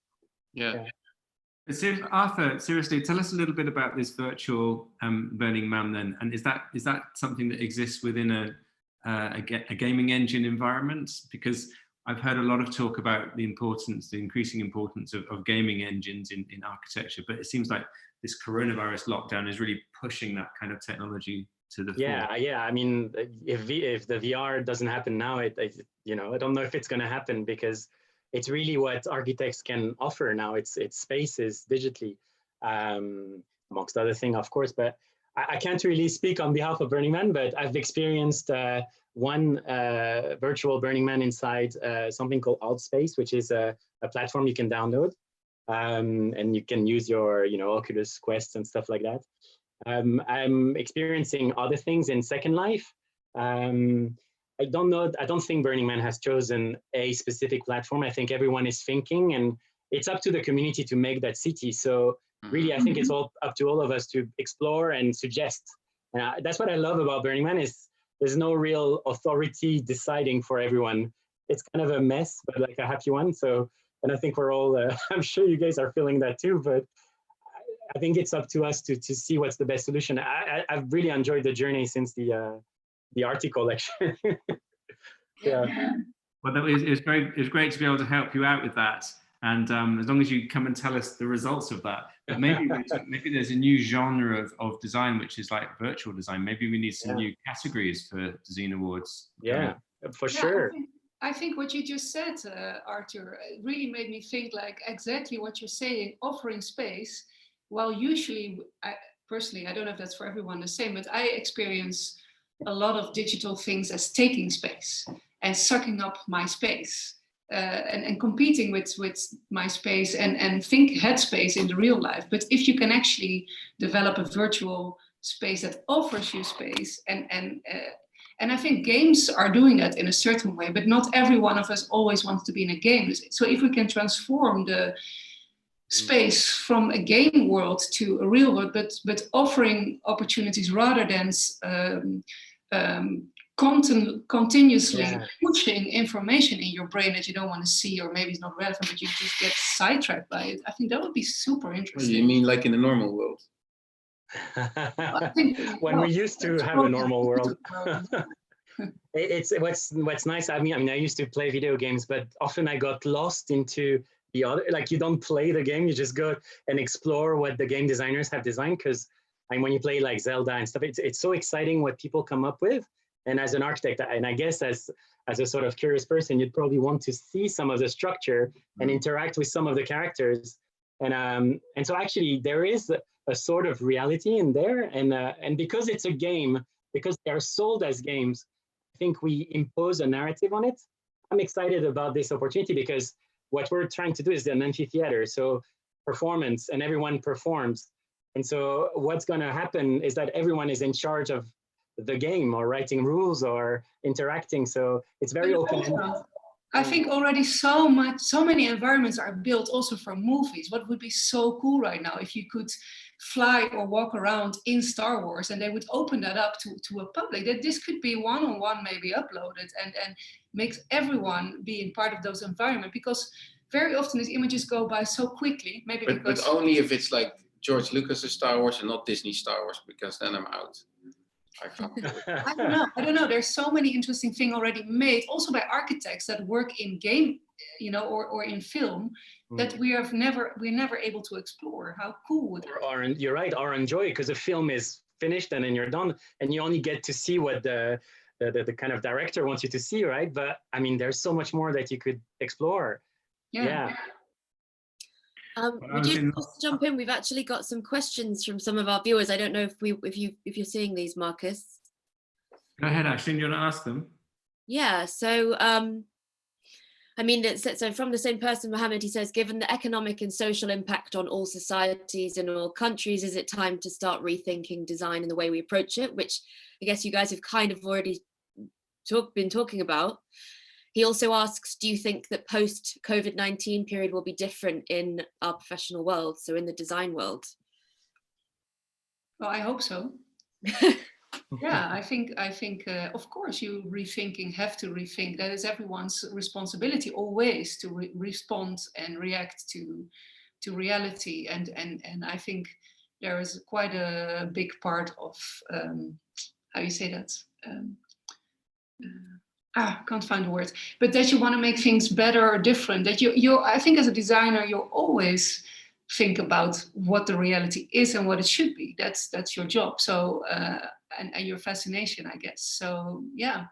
Yeah. Arthur, seriously, tell us a little bit about this virtual Burning Man then, and is that something that exists within a gaming engine environment? Because I've heard a lot of talk about the increasing importance of gaming engines in architecture, but it seems like this coronavirus lockdown is really pushing that kind of technology to the fore. Yeah. I mean, if the VR doesn't happen now, I don't know if it's going to happen, because it's really what architects can offer now. It's spaces digitally, amongst other things, of course. But I can't really speak on behalf of Burning Man, but I've experienced one virtual Burning Man inside something called AltSpace, which is a platform you can download, and you can use your Oculus Quest and stuff like that. I'm experiencing other things in Second Life. I don't think Burning Man has chosen a specific platform. I think everyone is thinking, and it's up to the community to make that city. So really, I think it's all up to all of us to explore and suggest. That's what I love about Burning Man, is there's no real authority deciding for everyone. It's kind of a mess, but like a happy one. So, and I think we're all, I'm sure you guys are feeling that too, but I think it's up to us to see what's the best solution. I've really enjoyed the journey since the article, actually. Yeah. Well, it was great to be able to help you out with that. And as long as you come and tell us the results of that, but maybe there's a new genre of design, which is like virtual design. Maybe we need some new categories for Dezeen Awards. Yeah, for sure. I think what you just said, Arthur, really made me think like exactly what you're saying, offering space. Well, usually, personally, I don't know if that's for everyone the same, but I experience a lot of digital things as taking space and sucking up my space, and competing with my space and think headspace in the real life. But if you can actually develop a virtual space that offers you space, and I think games are doing that in a certain way, but not every one of us always wants to be in a game. So if we can transform the space from a game world to a real world, but offering opportunities rather than continuously pushing information in your brain that you don't want to see, or maybe it's not relevant, but you just get sidetracked by it. I think that would be super interesting. You mean like in the normal world? When we used to have a normal world. It's what's nice. I mean, I used to play video games, but often I got lost into the other. Like, you don't play the game, you just go and explore what the game designers have designed. Because when you play like Zelda and stuff, it's so exciting what people come up with. And as an architect, and I guess as a sort of curious person, you'd probably want to see some of the structure and interact with some of the characters. And so actually there is a sort of reality in there. And because it's a game, because they're sold as games, I think we impose a narrative on it. I'm excited about this opportunity because what we're trying to do is an amphitheater, so performance, and everyone performs. And so what's going to happen is that everyone is in charge of the game or writing rules or interacting. So it's very open. I think already so many environments are built also for movies. What would be so cool right now if you could fly or walk around in Star Wars and they would open that up to a public, that this could be one-on-one maybe uploaded and makes everyone being part of those environments, because very often these images go by so quickly. Maybe but only if it's like George Lucas's Star Wars and not Disney Star Wars, because then I'm out. I don't know. There's so many interesting things already made, also by architects that work in game, or in film, that we're never able to explore. How cool would it? Or you're right, or enjoy, because the film is finished and then you're done, and you only get to see what the kind of director wants you to see, right? But I mean, there's so much more that you could explore. Yeah. Would you just jump in? We've actually got some questions from some of our viewers. I don't know if you're seeing these, Marcus. Go ahead, Ashley. You want to ask them? Yeah. So I mean, so from the same person, Mohammed, he says, given the economic and social impact on all societies in all countries, is it time to start rethinking design and the way we approach it? Which I guess you guys have kind of already been talking about. He also asks, do you think that post-COVID-19 period will be different in our professional world, so in the design world? Well, I hope so. Yeah, I think of course you have to rethink. That is everyone's responsibility always to respond and react to reality. And I think there is quite a big part of, how you say that? Can't find the words, but that you want to make things better or different, that I think as a designer, you always think about what the reality is and what it should be. That's your job. So, and your fascination, I guess. So yeah,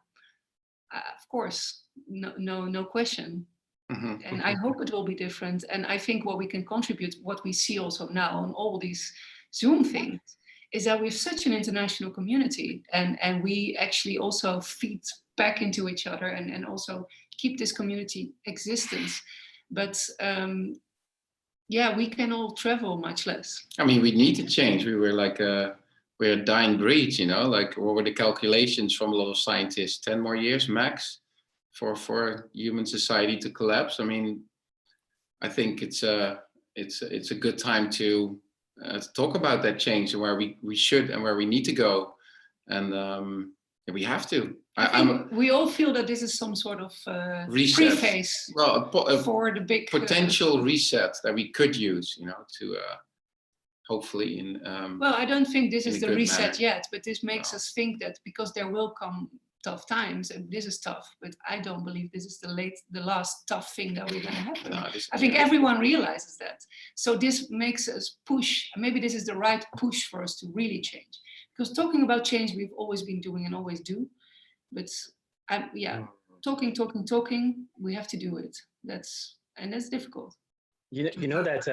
of course, no question. Mm-hmm. And I hope it will be different. And I think what we can contribute, what we see also now on all these Zoom things, is that we have such an international community, and we actually also feed back into each other and also keep this community existence. But yeah, we can all travel much less. I mean, we need to change. We're a dying breed, like what were the calculations from a lot of scientists? 10 more years max for human society to collapse. I mean, I think it's a good time to talk about that change and where we should and where we need to go. And we have to. We all feel that this is some sort of reset preface for the big potential reset that we could use, to hopefully in. Well, I don't think this is the reset manner yet, but this makes us think that because there will come tough times, and this is tough, but I don't believe this is the last tough thing that we're going to happen. No, I think everyone realizes that. So this makes us push. Maybe this is the right push for us to really change. Because talking about change, we've always been doing and always do. But talking, we have to do it. That's difficult. You know that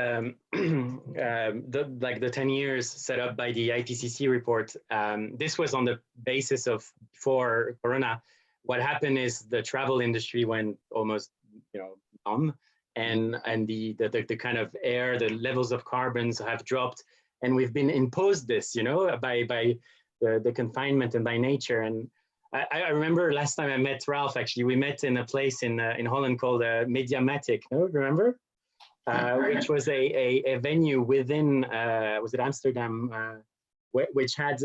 the 10 years set up by the IPCC report, this was on the basis of, before Corona, what happened is the travel industry went almost numb, and the kind of air, the levels of carbons have dropped, and we've been imposed this, by the confinement and by nature. And I remember last time I met Ralph, actually, we met in a place in Holland called Mediamatic, remember? Which was a venue within, was it Amsterdam, which had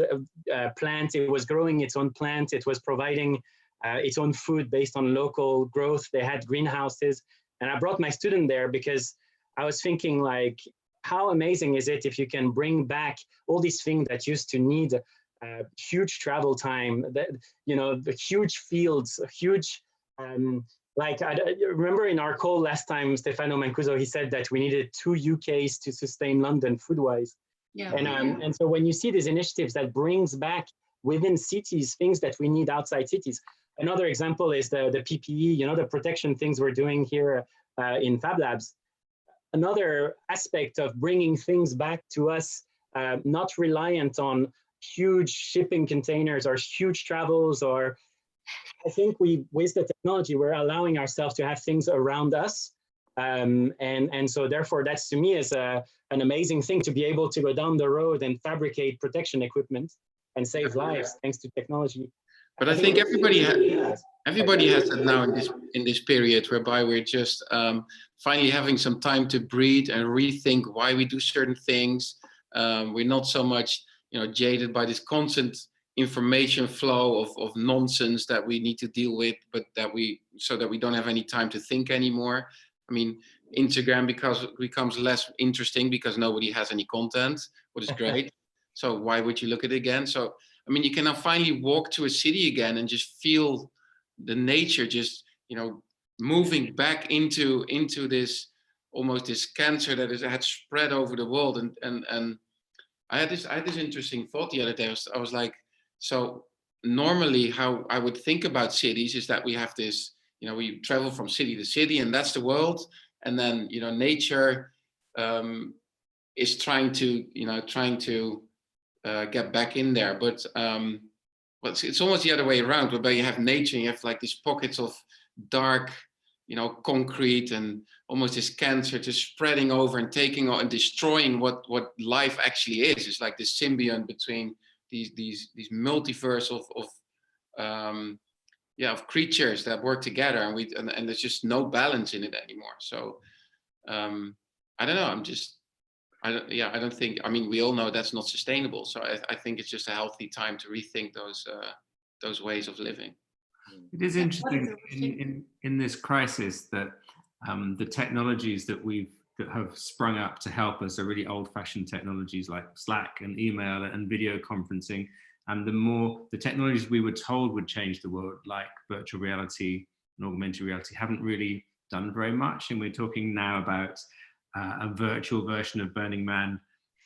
plants. It was growing its own plants. It was providing its own food based on local growth. They had greenhouses. And I brought my student there because I was thinking, like, how amazing is it if you can bring back all these things that used to need huge travel time, the huge fields, huge, like I remember in our call last time, Stefano Mancuso, he said that we needed 2 UKs to sustain London food-wise. Yeah. And so when you see these initiatives that brings back within cities things that we need outside cities. Another example is the PPE, the protection things we're doing here in Fab Labs. Another aspect of bringing things back to us, not reliant on huge shipping containers or huge travels, or I think with the technology, we're allowing ourselves to have things around us. And so therefore, that's to me is an amazing thing to be able to go down the road and fabricate protection equipment and save lives thanks to technology. But I think everybody has that now in this period whereby we're just finally having some time to breathe and rethink why we do certain things. We're not so much jaded by this constant information flow of nonsense that we need to deal with, but so that we don't have any time to think anymore. I mean, Instagram becomes less interesting because nobody has any content, which is great. So why would you look at it again? So, I mean, you can now finally walk to a city again and just feel the nature just, moving back into this, almost this cancer that had spread over the world. And I had this interesting thought the other day. I was like, so normally how I would think about cities is that we have this, we travel from city to city and that's the world. And then, nature is trying to get back in there. But it's almost the other way around, whereby you have nature and you have like these pockets of dark, concrete and almost this cancer just spreading over and taking on and destroying what life actually is. It's like this symbiont between these multiverse of creatures that work together, and there's just no balance in it anymore. So I don't know. I don't think. I mean, we all know that's not sustainable. So I think it's just a healthy time to rethink those ways of living. It is interesting in this crisis that the technologies that have sprung up to help us are really old-fashioned technologies like Slack and email and video conferencing. And the technologies we were told would change the world, like virtual reality and augmented reality, haven't really done very much. And we're talking now about a virtual version of Burning Man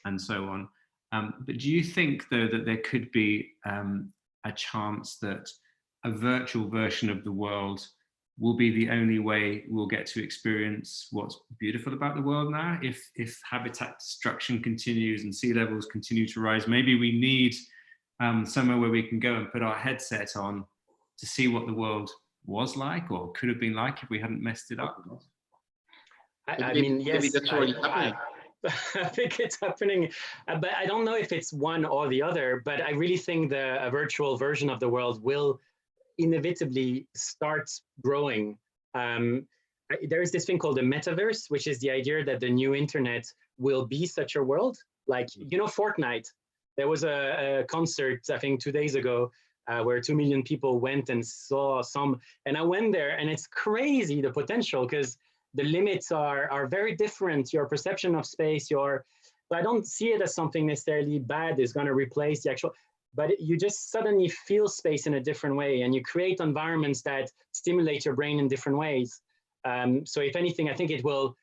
and so on. But do you think, though, that there could be a chance that a virtual version of the world will be the only way we'll get to experience what's beautiful about the world now? If habitat destruction continues and sea levels continue to rise, maybe we need somewhere where we can go and put our headset on to see what the world was like or could have been like if we hadn't messed it up. I mean, yes, that's already happening. I think it's happening, but I don't know if it's one or the other, but I really think a virtual version of the world will inevitably start growing. There is this thing called the metaverse, which is the idea that the new internet will be such a world. Like, Fortnite. There was a concert, I think 2 days ago, where 2 million people went and saw some, and I went there and it's crazy, the potential, because the limits are very different. Your perception of space, but I don't see it as something necessarily bad is going to replace the actual, but you just suddenly feel space in a different way and you create environments that stimulate your brain in different ways. So if anything, I think it will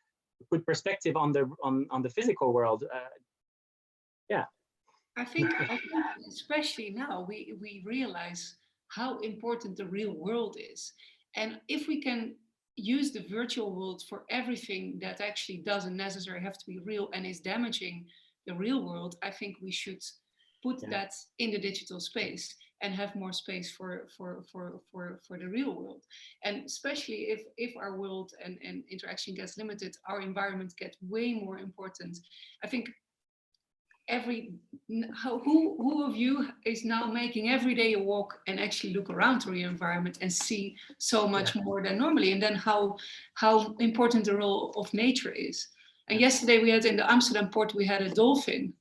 put perspective on the physical world. Yeah. I think especially now we realize how important the real world is. And if we can use the virtual world for everything that actually doesn't necessarily have to be real and is damaging the real world, I think we should put that in the digital space and have more space for the real world. And especially if our world and interaction gets limited, our environment gets way more important. I think who of you is now making every day a walk and actually look around your environment and see so much more than normally, and then how important the role of nature is. And yesterday we had in the Amsterdam port, we had a dolphin.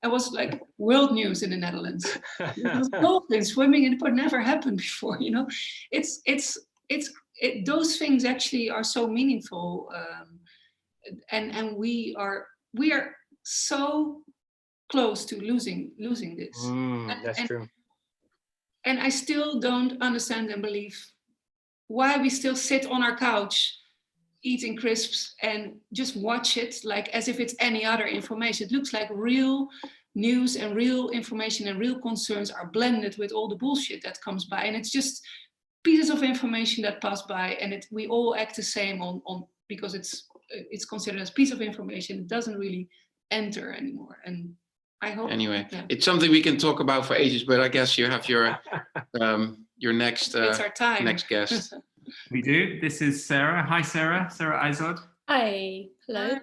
It was like world news in the Netherlands. It was dolphins swimming in the port, never happened before. Those things actually are so meaningful, and we are so close to losing this. That's true. And I still don't understand and believe why we still sit on our couch eating crisps and just watch it like as if it's any other information. It looks like real news and real information and real concerns are blended with all the bullshit that comes by. And it's just pieces of information that pass by, and we all act the same on because it's considered as piece of information. It doesn't really enter anymore. And I hope it's something we can talk about for ages, but I guess you have your next it's our time. next guest. We do. This is Sarah. Hi, Sarah. Sarah Izod. Hi. Hello.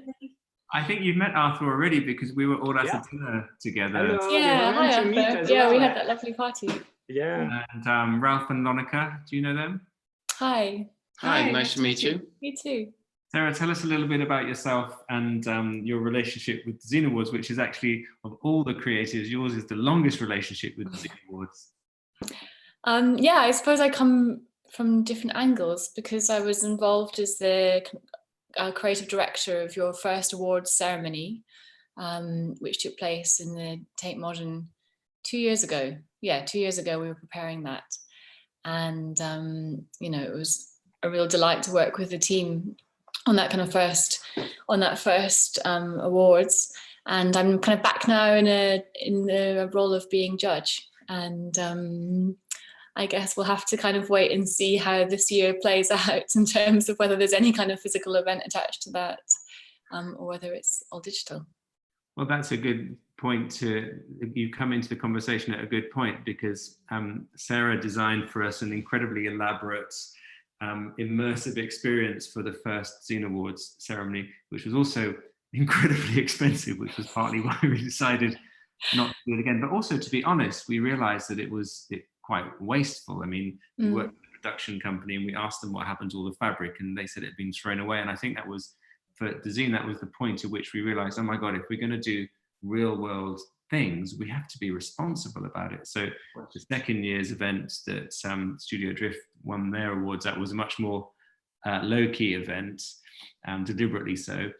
I think you've met Arthur already because we were all at a dinner together. Hello. Yeah, hi Arthur. Yeah, we had that lovely party. Yeah. And Ralph and Lonica, do you know them? Hi. Hi, nice to meet you. You too. Sarah, tell us a little bit about yourself and your relationship with Dezeen Awards, which is actually, of all the creatives, yours is the longest relationship with Dezeen Awards. Yeah, I suppose I come from different angles because I was involved as the creative director of your first awards ceremony, which took place in the Tate Modern 2 years ago. Yeah, 2 years ago we were preparing that. And, it was a real delight to work with the team on that first awards. And I'm kind of back now in the role of being judge. And I guess we'll have to kind of wait and see how this year plays out in terms of whether there's any kind of physical event attached to that, or whether it's all digital. Well, that's a good point you come into the conversation at a good point, because Sarah designed for us an incredibly elaborate, immersive experience for the first Dezeen Awards ceremony, which was also incredibly expensive, which was partly why we decided not to do it again. But also, to be honest, we realized that it was quite wasteful. I mean, we worked with a production company and we asked them what happened to all the fabric, and they said it had been thrown away. And I think that was, for Dezeen, that was the point at which we realized, oh my God, if we're going to do real world things, we have to be responsible about it. So the second year's event that Studio Drift won their awards, that was a much more low-key event, deliberately so.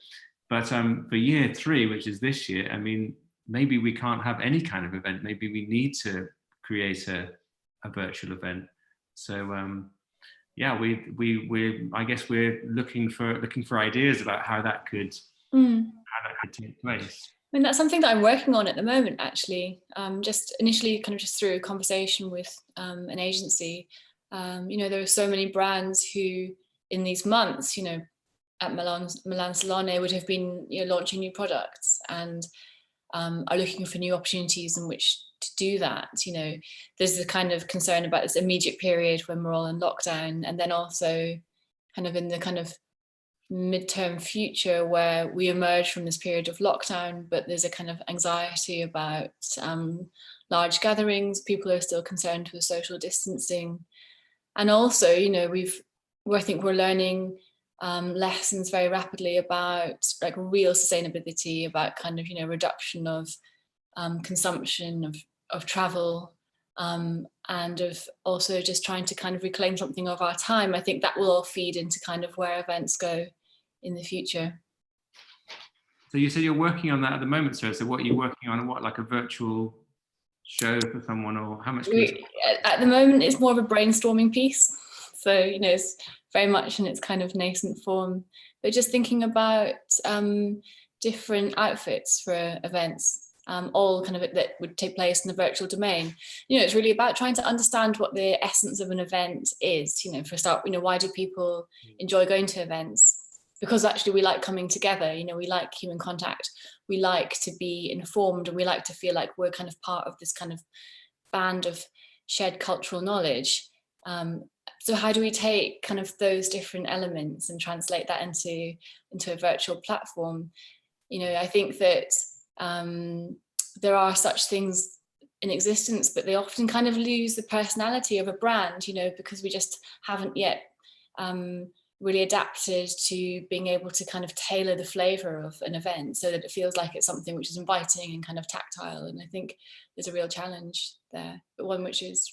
But for year 3, which is this year, I mean, maybe we can't have any kind of event. Maybe we need to create a virtual event. So yeah, I guess we're looking for ideas about how that could take place. I mean, that's something that I'm working on at the moment, actually. Just initially, just through a conversation with an agency. There are so many brands who, in these months, at Milan Salone would have been launching new products and are looking for new opportunities in which to do that. There's the kind of concern about this immediate period when we're all in lockdown, and then also kind of in the kind of midterm future where we emerge from this period of lockdown, but there's a kind of anxiety about large gatherings. People are still concerned with social distancing, and also I think we're learning lessons very rapidly about like real sustainability, about kind of reduction of consumption of travel, and of also just trying to kind of reclaim something of our time. I think that will all feed into kind of where events go in the future. So you said you're working on that at the moment, Sarah. So what are you working on? What, like a virtual show for someone, or how much? At the moment, it's more of a brainstorming piece. So it's very much in its kind of nascent form, but just thinking about different outfits for events. All kind of that would take place in the virtual domain. It's really about trying to understand what the essence of an event is. For a start, why do people enjoy going to events? Because actually we like coming together. We like human contact. We like to be informed, and we like to feel like we're kind of part of this kind of band of shared cultural knowledge. So how do we take kind of those different elements and translate that into a virtual platform? I think that there are such things in existence, but they often kind of lose the personality of a brand, because we just haven't yet really adapted to being able to kind of tailor the flavor of an event so that it feels like it's something which is inviting and kind of tactile. And I think there's a real challenge there, but one which is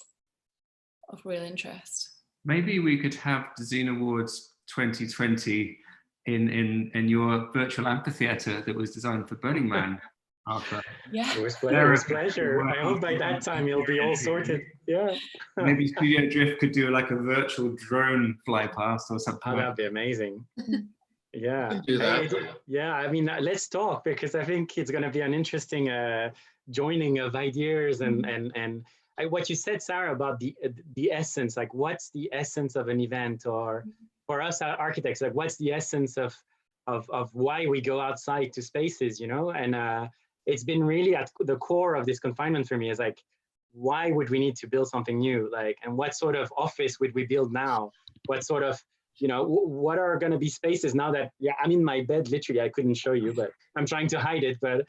of real interest. Maybe we could have Dezeen Awards 2020 in your virtual amphitheatre that was designed for Burning Man. After. Yeah. It was pleasure. I hope by that time you'll be all sorted. Yeah. Maybe Studio Drift could do like a virtual drone fly past or something. Oh, that'd be amazing. Yeah. Do that. Yeah, I mean, let's talk, because I think it's going to be an interesting joining of ideas and what you said, Sarah, about the essence, like what's the essence of an event, or for us architects, like what's the essence of why we go outside to spaces, you know? And it's been really at the core of this confinement for me, is like, why would we need to build something new? Like, and what sort of office would we build now? What sort of, you know, what are going to be spaces now that, yeah, I'm in my bed, literally, I couldn't show you, but I'm trying to hide it, but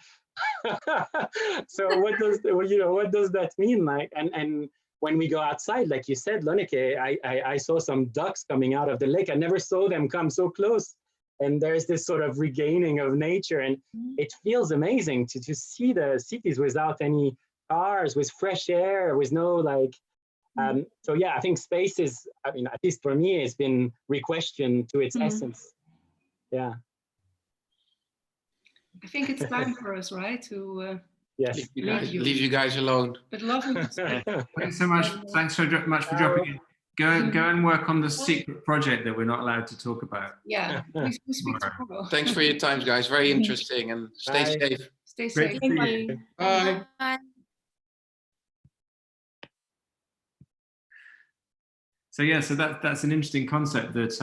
so what does, you know, what does that mean? Like, and when we go outside, like you said, Lonneke, I saw some ducks coming out of the lake. I never saw them come so close. And there's this sort of regaining of nature, and it feels amazing to see the cities without any cars, with fresh air, with no like, so yeah, I think space is, I mean, at least for me, it's been re-questioned to its essence. Yeah. I think it's time for us, right, to yes, leave you guys alone. But lovely to speak. Thanks so much. Thanks so much for dropping in. Go and work on the secret project that we're not allowed to talk about. Yeah, we speak tomorrow. Thanks for your time, guys. Very interesting, and stay safe. Stay Great safe. to see you. Bye. Bye. So yeah, so that's an interesting concept, that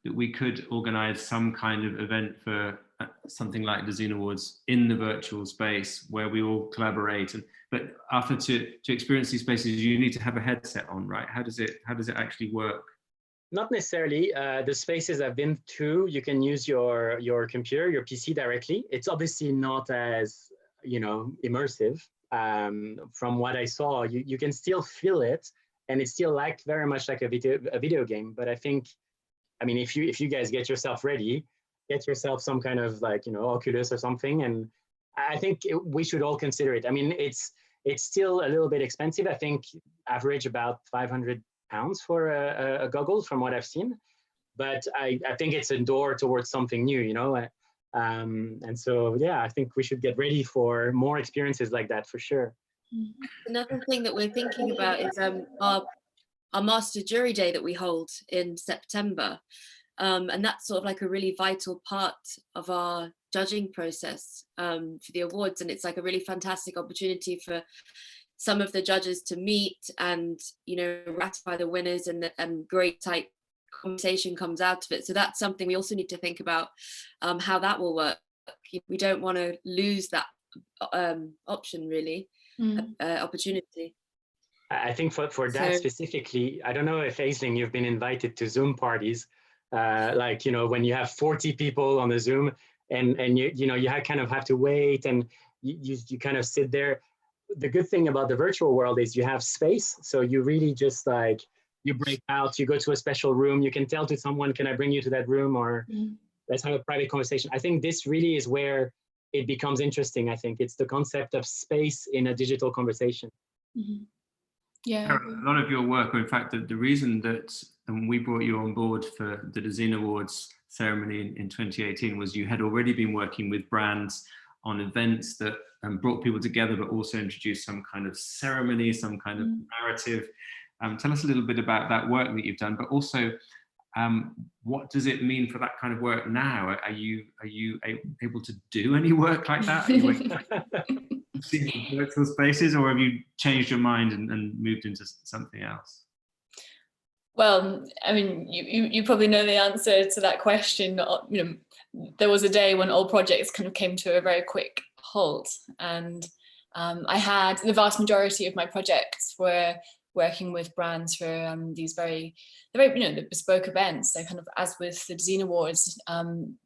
that we could organize some kind of event for something like Dezeen Awards in the virtual space where we all collaborate. But after to experience these spaces, you need to have a headset on, right? How does it actually work? Not necessarily. The spaces I've been to, you can use your computer, your PC directly. It's obviously not as, you know, immersive. From what I saw, you can still feel it, and it's still like very much like a video game. But I think, I mean, if you guys get yourself ready, get yourself some kind of like, you know, Oculus or something, and I think we should all consider it. I mean, it's still a little bit expensive. I think average about £500 for a goggle from what I've seen, but I think it's a door towards something new, you know. And so yeah, I think we should get ready for more experiences like that for sure. Another thing that we're thinking about is our Master Jury Day that we hold in September. And that's sort of like a really vital part of our judging process for the awards. And it's like a really fantastic opportunity for some of the judges to meet and, you know, ratify the winners, and great tight conversation comes out of it. So that's something we also need to think about, how that will work. We don't want to lose that option, really, opportunity. I think for that specifically, I don't know if Aisling, you've been invited to Zoom parties, like, you know, when you have 40 people on the Zoom, and you know, you kind of have to wait, and you kind of sit there. The good thing about the virtual world is you have space, so you really just like, you break out, you go to a special room, you can tell to someone, can I bring you to that room, or let's have a private conversation. I think this really is where it becomes interesting. I think it's the concept of space in a digital conversation. Yeah, a lot of your work, or in fact the reason that we brought you on board for the Dezeen Awards ceremony in 2018 was you had already been working with brands on events that brought people together, but also introduced some kind of ceremony, some kind of narrative. Tell us a little bit about that work that you've done, but also what does it mean for that kind of work now? Are you able to do any work like that? Are you virtual spaces, or have you changed your mind and moved into something else? Well, I mean, you probably know the answer to that question. You know, there was a day when all projects kind of came to a very quick halt, and I had the vast majority of my projects were working with brands for these very you know, the bespoke events. They're kind of, as with the Dezeen Awards,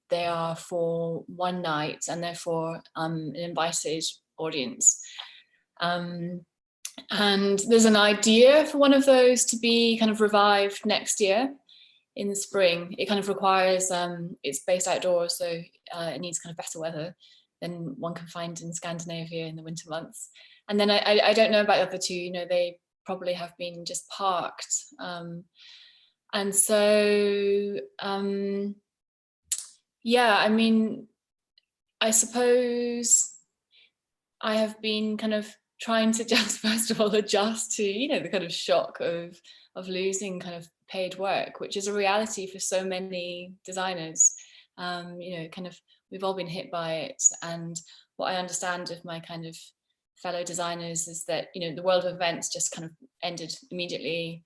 they are for one night, and they're for an invited audience. And there's an idea for one of those to be kind of revived next year in the spring. It kind of requires, it's based outdoors, so it needs kind of better weather than one can find in Scandinavia in the winter months. And then I don't know about the other two, you know, they probably have been just parked. And so, yeah, I mean, I suppose I have been kind of trying to just first of all adjust to, you know, the kind of shock of losing kind of paid work, which is a reality for so many designers. You know, kind of we've all been hit by it. And what I understand of my kind of fellow designers is that, you know, the world of events just kind of ended immediately.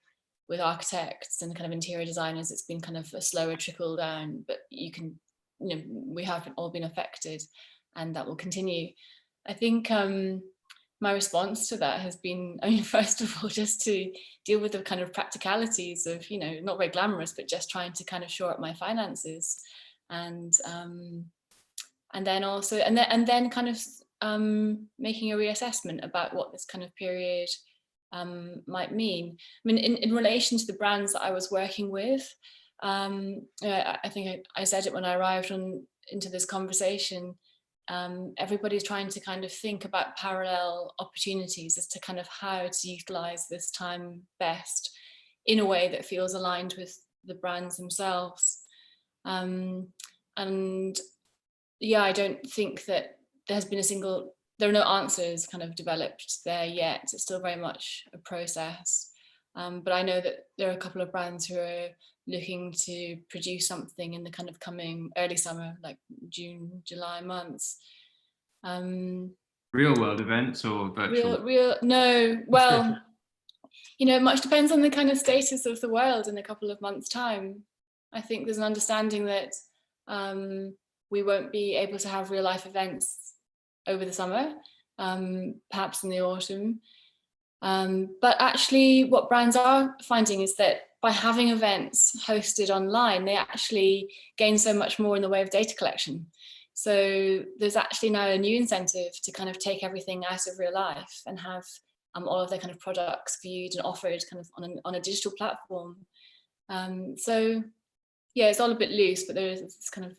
With architects and kind of interior designers, it's been kind of a slower trickle down, but you can, you know, we have all been affected, and that will continue. I think my response to that has been, I mean, first of all, just to deal with the kind of practicalities of, you know, not very glamorous, but just trying to kind of shore up my finances, and then also, and then kind of making a reassessment about what this kind of period might mean. I mean, in relation to the brands that I was working with, I think I said it when I arrived into this conversation, everybody's trying to kind of think about parallel opportunities as to kind of how to utilize this time best in a way that feels aligned with the brands themselves. And yeah, I don't think that there has been there are no answers kind of developed there yet. It's still very much a process. But I know that there are a couple of brands who are looking to produce something in the kind of coming early summer, like June, July months. Real world events or virtual? No, well, you know, much depends on the kind of status of the world in a couple of months' time. I think there's an understanding that we won't be able to have real life events over the summer, perhaps in the autumn. But actually what brands are finding is that by having events hosted online, they actually gain so much more in the way of data collection. So there's actually now a new incentive to kind of take everything out of real life and have all of their kind of products viewed and offered kind of on a digital platform. So yeah, it's all a bit loose, but there is this kind of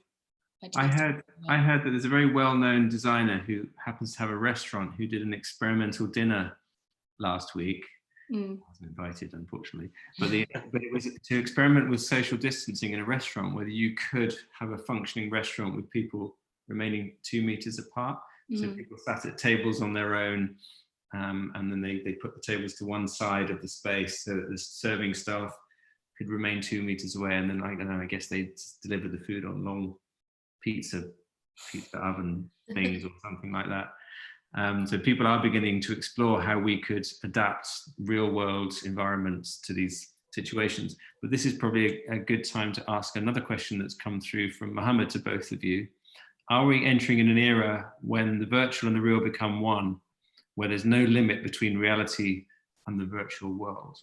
I heard that there's a very well-known designer who happens to have a restaurant who did an experimental dinner last week. I wasn't invited, unfortunately, but it was to experiment with social distancing in a restaurant, whether you could have a functioning restaurant with people remaining 2 meters apart. So people sat at tables on their own, and then they put the tables to one side of the space so that the serving staff could remain 2 meters away, and then I don't know, I guess they delivered the food on long pizza oven things or something like that. So people are beginning to explore how we could adapt real world environments to these situations. But this is probably a good time to ask another question that's come through from Mohammed to both of you. Are we entering in an era when the virtual and the real become one, where there's no limit between reality and the virtual world?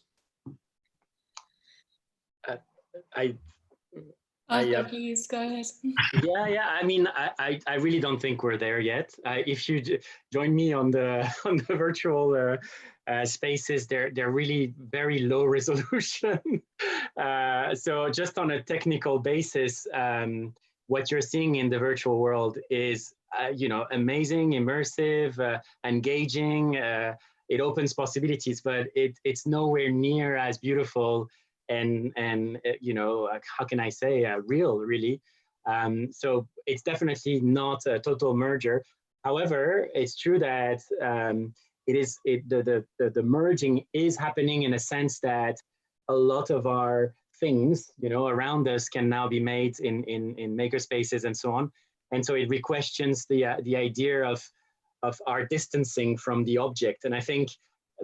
Please go ahead. Yeah. I mean, I really don't think we're there yet. If you join me on the virtual spaces, they're really very low resolution. So just on a technical basis, what you're seeing in the virtual world is, you know, amazing, immersive, engaging. It opens possibilities, but it's nowhere near as beautiful and you know, how can I say, real, really. So it's definitely not a total merger. However, it's true that the merging is happening in a sense that a lot of our things, you know, around us can now be made in makerspaces and so on. And so it re-questions the idea of our distancing from the object. And I think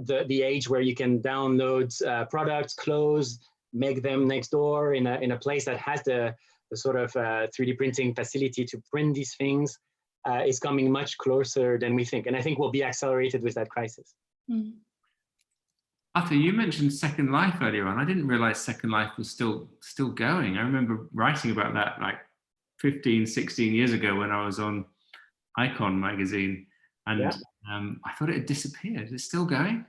the age where you can download products, clothes, make them next door in a place that has the sort of 3D printing facility to print these things is coming much closer than we think. And I think will be accelerated with that crisis. Arthur, you mentioned Second Life earlier on. I didn't realize Second Life was still going. I remember writing about that like 15, 16 years ago when I was on Icon magazine, and I thought it had disappeared. It's still going?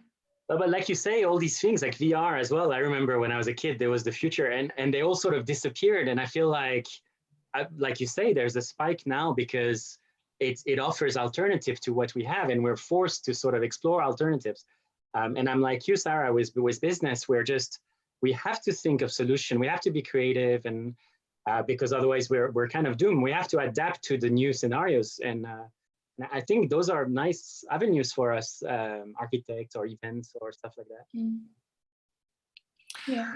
But like you say, all these things like VR as well. I remember when I was a kid, there was the future, and they all sort of disappeared. And I feel like you say, there's a spike now because it offers alternative to what we have, and we're forced to sort of explore alternatives. And I'm like you, Sarah, with business, we have to think of solution. We have to be creative, and because otherwise we're kind of doomed. We have to adapt to the new scenarios, and I think those are nice avenues for us, architects or events or stuff like that. Yeah.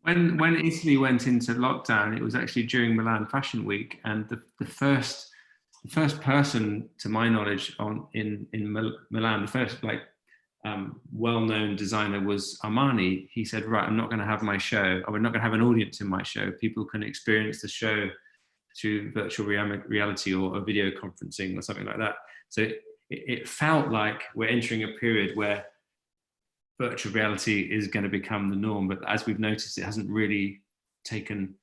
When Italy went into lockdown, it was actually during Milan Fashion Week, and the first person, to my knowledge, in Milan, the first well-known designer was Armani. He said, right, I'm not going to have my show, or we're not going to have an audience in my show. People can experience the show through virtual reality or video conferencing or something like that. So it felt like we're entering a period where virtual reality is going to become the norm, but as we've noticed, it hasn't really taken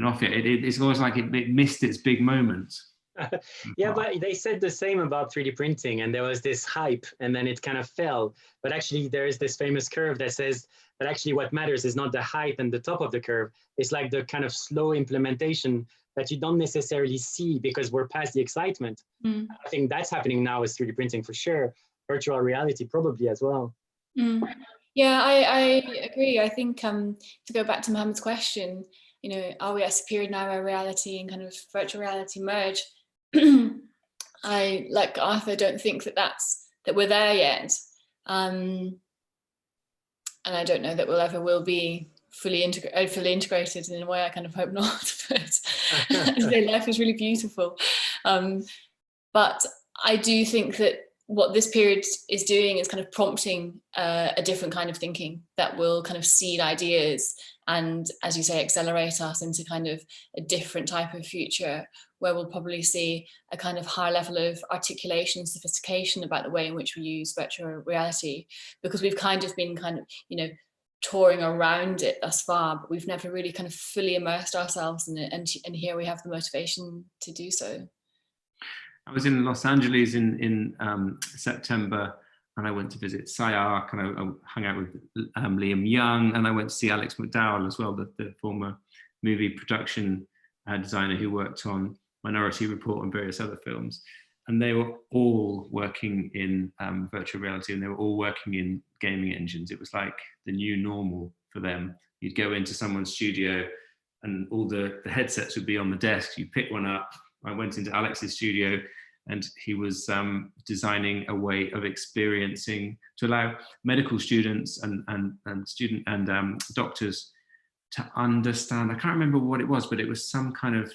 off yet. It's always like it missed its big moment. Yeah, but they said the same about 3D printing, and there was this hype, and then it kind of fell. But actually, there is this famous curve that says that actually what matters is not the height and the top of the curve. It's like the kind of slow implementation that you don't necessarily see because we're past the excitement. I think that's happening now with 3D printing for sure. Virtual reality probably as well. Yeah, I agree. I think to go back to Mohammed's question, you know, are we at a period now where reality and kind of virtual reality merge? I, like Arthur, don't think that we're there yet, and I don't know that will be fully integrated in a way. I kind of hope not. But life is really beautiful. But I do think that what this period is doing is kind of prompting a different kind of thinking that will kind of seed ideas and, as you say, accelerate us into kind of a different type of future where we'll probably see a kind of higher level of articulation and sophistication about the way in which we use virtual reality, because we've kind of been you know, touring around it thus far, but we've never really kind of fully immersed ourselves in it, and here we have the motivation to do so. I was in Los Angeles in September, and I went to visit SciArc, and I hung out with Liam Young, and I went to see Alex McDowell as well, the former movie production designer who worked on Minority Report and various other films. And they were all working in virtual reality, and they were all working in gaming engines. It was like the new normal for them. You'd go into someone's studio and all the headsets would be on the desk. You pick one up. I went into Alex's studio, and he was designing a way of experiencing to allow medical students and doctors to understand. I can't remember what it was, but it was some kind of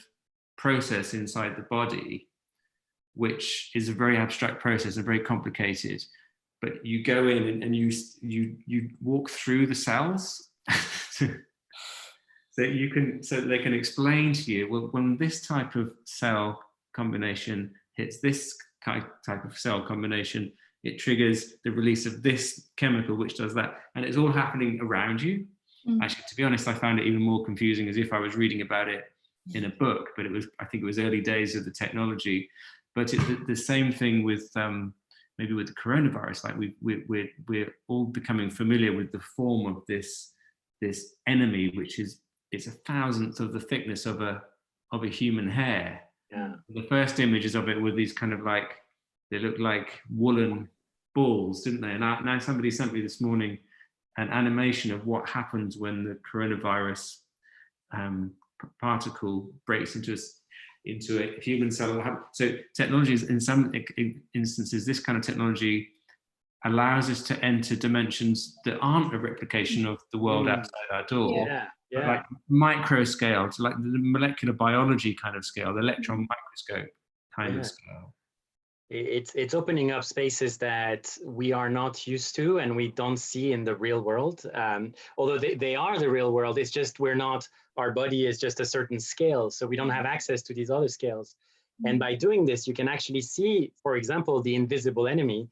process inside the body, which is a very abstract process and very complicated. But you go in and you walk through the cells. So they can explain to you, well, when this type of cell combination hits this type of cell combination, it triggers the release of this chemical, which does that. And it's all happening around you. Actually, to be honest, I found it even more confusing, as if I was reading about it in a book, but I think it was early days of the technology. But the same thing with maybe with the coronavirus, like we're all becoming familiar with the form of this enemy, which is, it's 1,000th of the thickness of a human hair. Yeah. The first images of it were these kind of like, they looked like woolen balls, didn't they? And now somebody sent me this morning an animation of what happens when the coronavirus particle breaks into a human cell. So technologies, in some instances, this kind of technology allows us to enter dimensions that aren't a replication of the world outside our door. Yeah. Like micro scale, to like the molecular biology kind of scale, the electron microscope kind of scale. It's opening up spaces that we are not used to and we don't see in the real world. Although they are the real world, it's just our body is just a certain scale, so we don't have access to these other scales. And by doing this, you can actually see, for example, the invisible enemy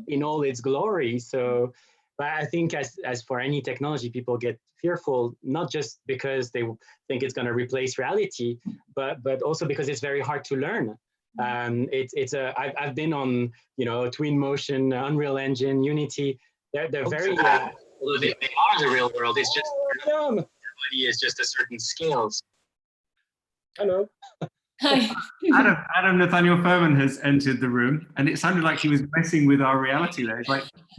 in all its glory. So, but I think as for any technology, people get fearful, not just because they think it's going to replace reality, but also because it's very hard to learn. I've been on, Twinmotion, Unreal Engine, Unity. They're very, although they are the real world, it's just, the body is just a certain scales. Hello. Hi. Adam Nathaniel Furman has entered the room, and it sounded like he was messing with our reality there. He's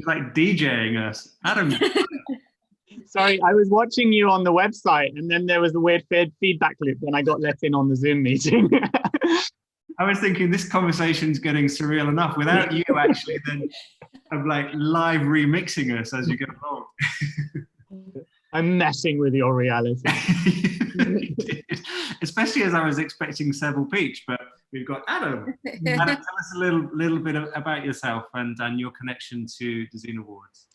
like DJing us. Adam. Sorry, I was watching you on the website, and then there was the weird feedback loop when I got let in on the Zoom meeting. I was thinking this conversation's getting surreal enough without you actually then of like live remixing us as you go along. I'm messing with your reality. Especially as I was expecting Sevil Peach, but we've got Adam. Adam, tell us a little bit about yourself and your connection to Dezeen Awards.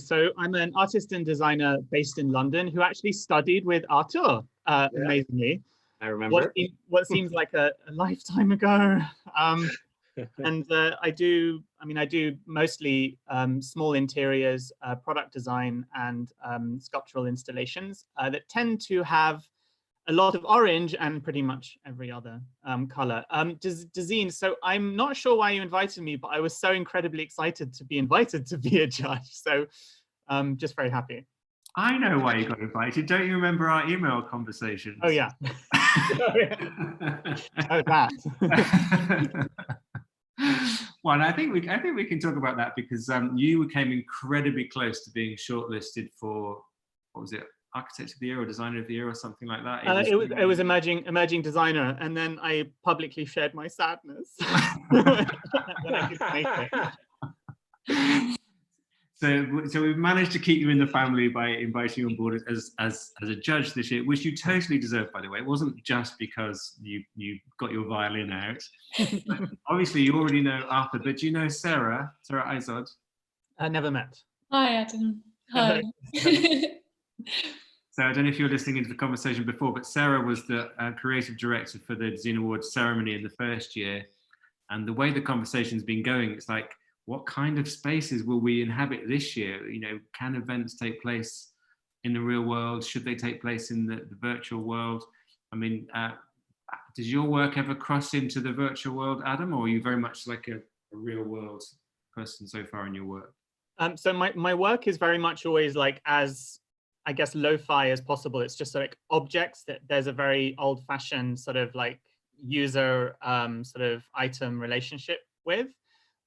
So I'm an artist and designer based in London who actually studied with Arthur, amazingly. I remember. What seems like a lifetime ago. And I do mostly small interiors, product design, and sculptural installations that tend to have a lot of orange and pretty much every other color. Dezeen, so I'm not sure why you invited me, but I was so incredibly excited to be invited to be a judge. So just very happy. I know why you got invited. Don't you remember our email conversations? Oh yeah. Oh, that. Well, and I think we can talk about that because you came incredibly close to being shortlisted for, what was it, Architect of the Year or Designer of the Year or something like that. It was emerging designer, and then I publicly shared my sadness. Then I could make it. So we've managed to keep you in the family by inviting you on board as a judge this year, which you totally deserve, by the way. It wasn't just because you got your violin out. Obviously, you already know Arthur, but do you know Sarah Izod? I never met. Hi, Adam. Hi. So I don't know if you were listening into the conversation before, but Sarah was the creative director for the Dezeen Awards ceremony in the first year. And the way the conversation's been going, it's like, what kind of spaces will we inhabit this year? You know, can events take place in the real world? Should they take place in the virtual world? I mean, does your work ever cross into the virtual world, Adam, or are you very much like a real world person so far in your work? So my work is very much always like as, I guess, lo-fi as possible. It's just like objects that there's a very old-fashioned sort of like user sort of item relationship with.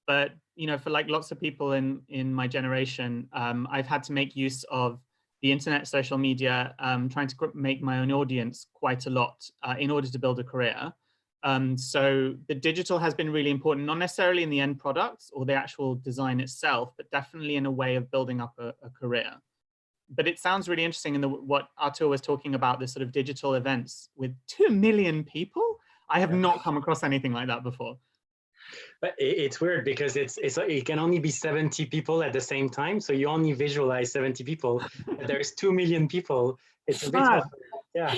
But, you know, for like lots of people in my generation, I've had to make use of the internet, social media, trying to make my own audience quite a lot in order to build a career. So the digital has been really important, not necessarily in the end products or the actual design itself, but definitely in a way of building up a career. But it sounds really interesting in what Arthur was talking about, this sort of digital events with 2 million people. I have not come across anything like that before. But it's weird because it can only be 70 people at the same time. So you only visualize 70 people. But there's 2 million people. It's a bit yeah.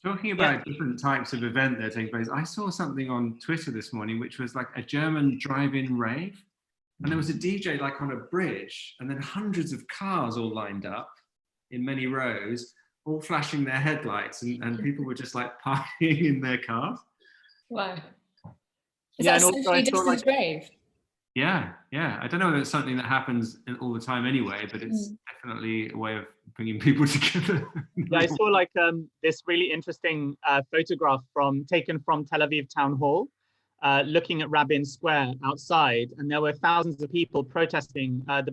Talking about different types of event that are taking place, I saw something on Twitter this morning, which was like a German drive-in rave. And there was a DJ like on a bridge, and then hundreds of cars all lined up in many rows, all flashing their headlights, and people were just like partying in their cars. Wow. Is that a socially distanced rave? Yeah. I don't know whether it's something that happens all the time anyway, but it's definitely a way of bringing people together. Yeah, I saw like this really interesting photograph taken from Tel Aviv Town Hall, looking at Rabin Square outside, and there were thousands of people protesting sort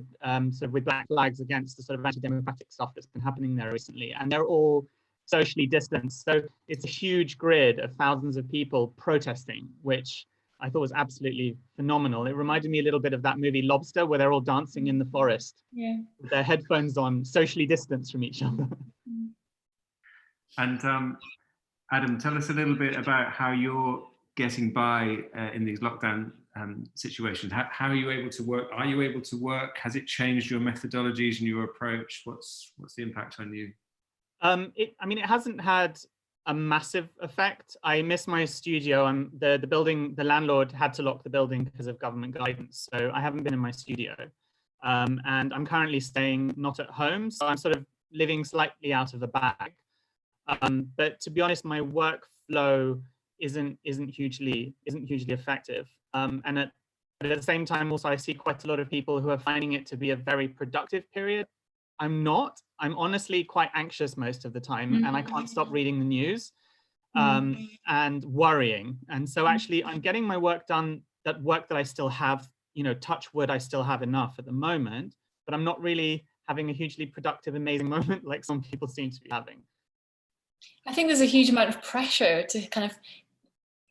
of with black flags against the sort of anti-democratic stuff that's been happening there recently, and they're all socially distanced. So it's a huge grid of thousands of people protesting, which I thought was absolutely phenomenal. It reminded me a little bit of that movie Lobster, where they're all dancing in the forest with their headphones on, socially distanced from each other. And Adam, tell us a little bit about how you're getting by in these lockdown situations. How are you able to work? Are you able to work? Has it changed your methodologies and your approach? What's the impact on you? It hasn't had a massive effect. I miss my studio. The landlord had to lock the building because of government guidance. So I haven't been in my studio. And I'm currently staying not at home. So I'm sort of living slightly out of the bag. But to be honest, my workflow isn't hugely effective. And at the same time, also, I see quite a lot of people who are finding it to be a very productive period. I'm not. I'm honestly quite anxious most of the time, and I can't stop reading the news and worrying. And so actually, I'm getting my work done, that work that I still have, you know, touch wood, I still have enough at the moment, but I'm not really having a hugely productive, amazing moment like some people seem to be having. I think there's a huge amount of pressure to kind of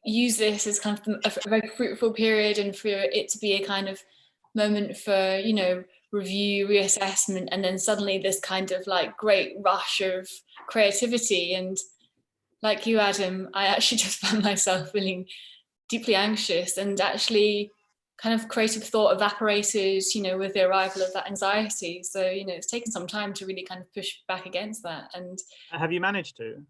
use this as kind of a very fruitful period, and for it to be a kind of moment for, you know, review, reassessment, and then suddenly this kind of like great rush of creativity. And like you, Adam, I actually just found myself feeling deeply anxious, and actually kind of creative thought evaporated, you know, with the arrival of that anxiety. So, you know, it's taken some time to really kind of push back against that. And have you managed to?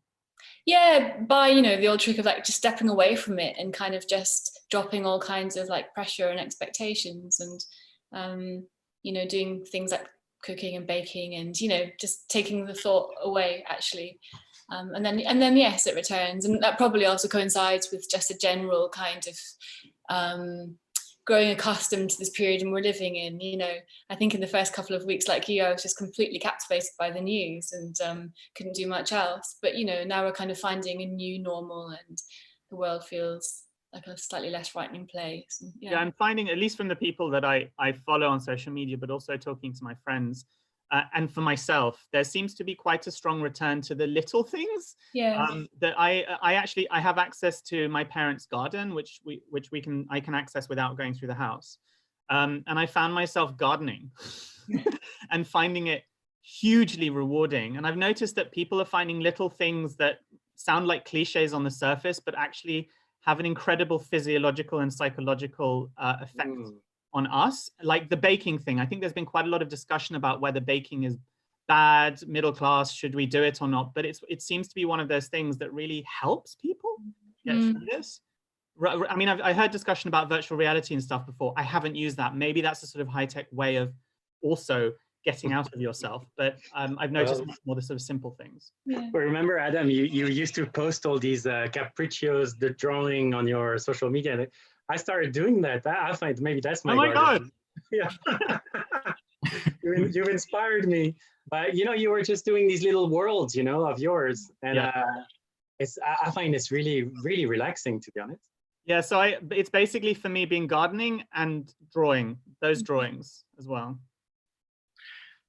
Yeah, by, you know, the old trick of like just stepping away from it and kind of just dropping all kinds of like pressure and expectations, and you know, doing things like cooking and baking, and, you know, just taking the thought away actually. And then yes, it returns, and that probably also coincides with just a general kind of growing accustomed to this period and we're living in. You know, I think in the first couple of weeks, like you, I was just completely captivated by the news and couldn't do much else. But, you know, now we're kind of finding a new normal, and the world feels like a slightly less frightening place. And, yeah, I'm finding, at least from the people that I follow on social media, but also talking to my friends, and for myself, there seems to be quite a strong return to the little things. Yeah. That I have access to my parents' garden, which I can access without going through the house. And I found myself gardening and finding it hugely rewarding. And I've noticed that people are finding little things that sound like cliches on the surface, but actually have an incredible physiological and psychological effect on us, like the baking thing. I think there's been quite a lot of discussion about whether baking is bad, middle class, should we do it or not? But it seems to be one of those things that really helps people get through this. I mean, I heard discussion about virtual reality and stuff before. I haven't used that. Maybe that's a sort of high-tech way of also getting out of yourself. But I've noticed much more the sort of simple things. Yeah. But remember, Adam, you used to post all these capriccios, the drawing on your social media. I started doing that. I find maybe that's my garden. Yeah. You've inspired me. But, you know, you were just doing these little worlds, you know, of yours. And I find it's really, really relaxing, to be honest. Yeah, so it's basically for me being gardening and drawing, those drawings as well.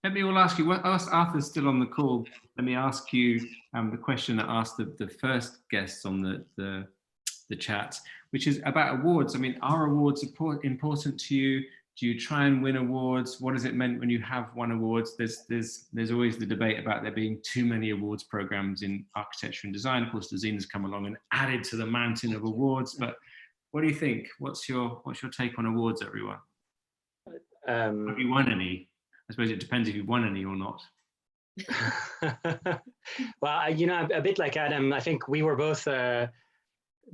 Let me all ask you, whilst Arthur's still on the call, let me ask you the question that I asked the first guests on the chat, which is about awards. I mean, are awards important to you? Do you try and win awards? What has it meant when you have won awards? There's always the debate about there being too many awards programs in architecture and design. Of course, Dezeen has come along and added to the mountain of awards. But what do you think? What's your take on awards, everyone? Have you won any? I suppose it depends if you've won any or not. Well, you know, a bit like Adam, I think we were both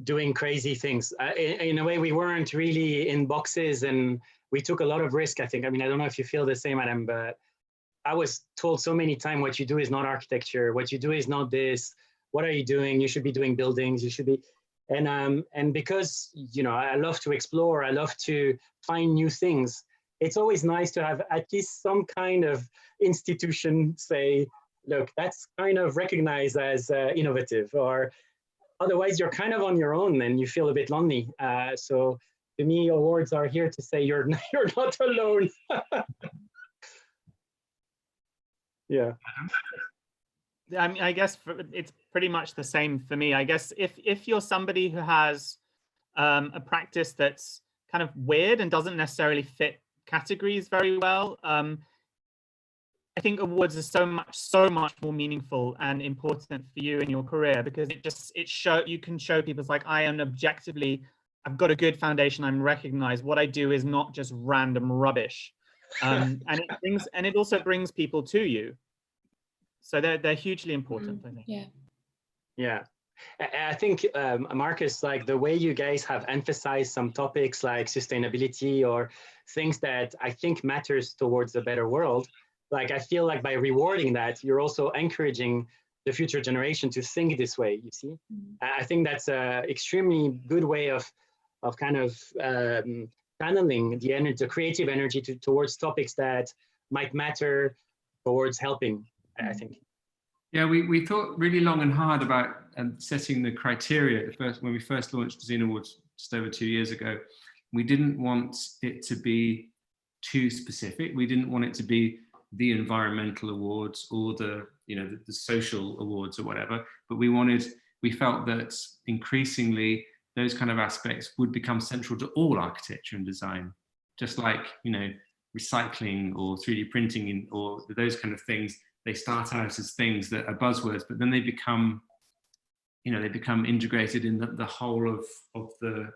doing crazy things. In a way, we weren't really in boxes, and we took a lot of risk, I think. I mean, I don't know if you feel the same, Adam, but I was told so many times, what you do is not architecture. What you do is not this. What are you doing? You should be doing buildings. You should be, and because, you know, I love to explore, I love to find new things. It's always nice to have at least some kind of institution say, look, that's kind of recognized as innovative, or otherwise you're kind of on your own and you feel a bit lonely. So to me, awards are here to say you're not alone. Yeah. I mean, I guess it's pretty much the same for me. I guess if you're somebody who has a practice that's kind of weird and doesn't necessarily fit categories very well, I think awards are so much more meaningful and important for you in your career, because you can show people, it's like, I am objectively, I've got a good foundation, I'm recognized, what I do is not just random rubbish. And it also brings people to you. So they're hugely important, I think. Yeah. Yeah. I think, Marcus, like the way you guys have emphasized some topics like sustainability or things that I think matters towards a better world, like I feel like by rewarding that, you're also encouraging the future generation to think this way, you see? I think that's an extremely good way of kind of channeling the energy, the creative energy towards topics that might matter towards helping, I think. Yeah, we thought really long and hard about setting the criteria when we first launched Dezeen Awards just over 2 years ago. We didn't want it to be too specific. We didn't want it to be the environmental awards or the you know, the social awards or whatever, but we felt that increasingly those kind of aspects would become central to all architecture and design, just like, you know, recycling or 3D printing or those kind of things. They start out as things that are buzzwords, but then they become, you know, they become integrated in the whole of the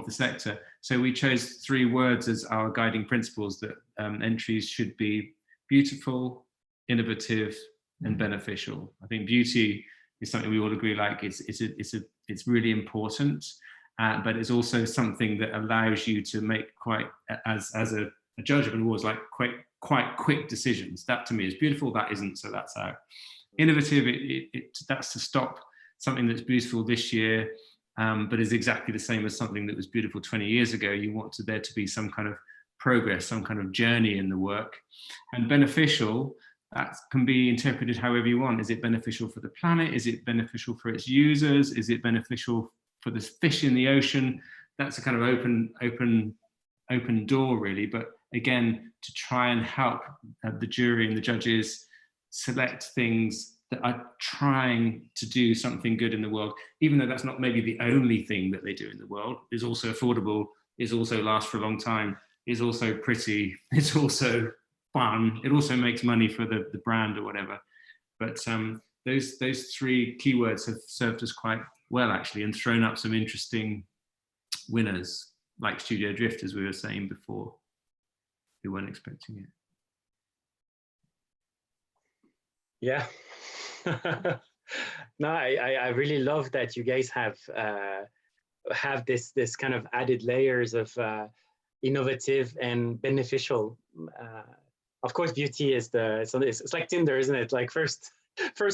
sector. So we chose 3 words as our guiding principles, that entries should be beautiful, innovative, and beneficial. I think beauty is something we all agree, like it's really important, but it's also something that allows you to make quite, as a judge of an awards, like quite quick decisions. That to me is beautiful, that isn't, so that's out. Innovative, that's to stop something that's beautiful this year, but is exactly the same as something that was beautiful 20 years ago. You want there to be some kind of progress, some kind of journey in the work. And beneficial, that can be interpreted however you want. Is it beneficial for the planet? Is it beneficial for its users? Is it beneficial for the fish in the ocean? That's a kind of open door, really. But again, to try and help the jury and the judges select things that are trying to do something good in the world, even though that's not maybe the only thing that they do in the world. Is also affordable, is also lasts for a long time, is also pretty, it's also fun, it also makes money for the brand or whatever. But those 3 keywords have served us quite well, actually, and thrown up some interesting winners, like Studio Drift, as we were saying before. We weren't expecting it. Yeah. No, I really love that you guys have this kind of added layers of innovative and beneficial. Of course, beauty is it's like Tinder, isn't it? Like first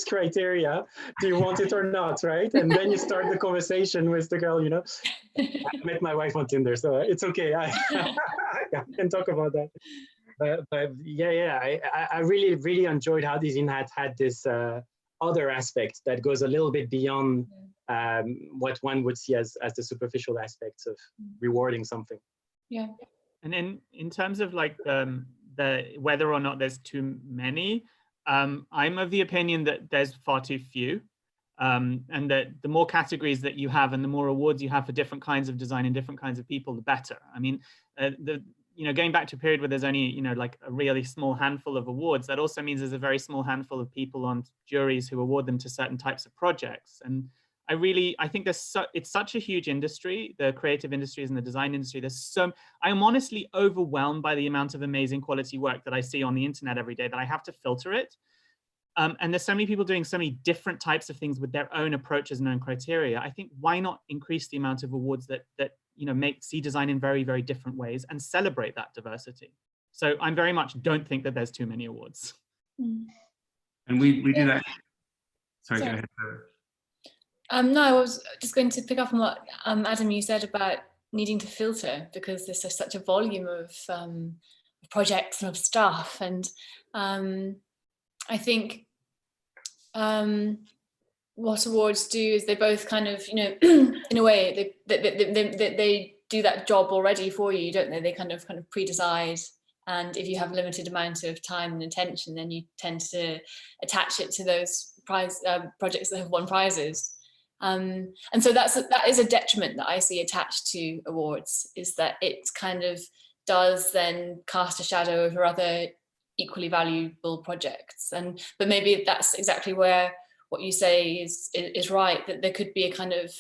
criteria, do you want it or not, right? And then you start the conversation with the girl, you know. I met my wife on Tinder, so it's okay. I can talk about that. But yeah, I really enjoyed how Dezeen had this other aspect that goes a little bit beyond what one would see as the superficial aspects of rewarding something. Yeah. And then in terms of like the whether or not there's too many, I'm of the opinion that there's far too few, and that the more categories that you have and the more awards you have for different kinds of design and different kinds of people, the better. I mean, going back to a period where there's only, like a really small handful of awards, that also means there's a very small handful of people on juries who award them to certain types of projects. And I think it's such a huge industry, the creative industries and the design industry. I'm honestly overwhelmed by the amount of amazing quality work that I see on the internet every day that I have to filter it. And there's so many people doing so many different types of things with their own approaches and own criteria. I think why not increase the amount of awards that see design in very, very different ways and celebrate that diversity. So I'm very much don't think that there's too many awards. And we do that. Sorry, go ahead. No, I was just going to pick up on what Adam, you said about needing to filter, because there's such a volume of projects and of stuff. And I think what awards do is they both kind of, in a way, they do that job already for you, don't they? They kind of pre-decide, and if you have a limited amount of time and attention, then you tend to attach it to those projects that have won prizes. And so that is a detriment that I see attached to awards, is that it kind of does then cast a shadow over other equally valuable projects. But maybe that's exactly where what you say is right, that there could be a kind of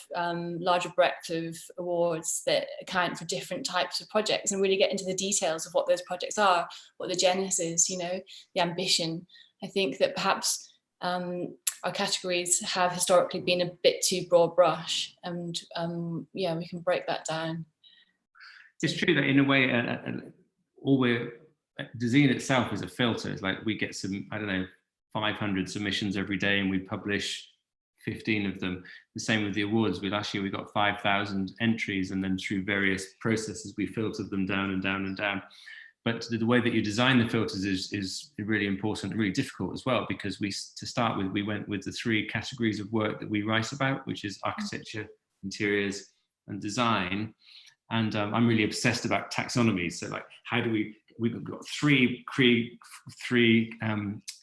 larger breadth of awards that account for different types of projects and really get into the details of what those projects are, what the genesis is, the ambition. I think that perhaps our categories have historically been a bit too broad brush, and we can break that down. It's true that in a way, Dezeen itself is a filter. It's like we get some, 500 submissions every day, and we publish 15 of them. The same with the awards. Last year we got 5,000 entries, and then through various processes we filtered them down and down and down. But the way that you design the filters is really important and really difficult as well, because to start with, we went with the 3 categories of work that we write about, which is architecture, interiors, and design. And I'm really obsessed about taxonomy. So like, how do we've got three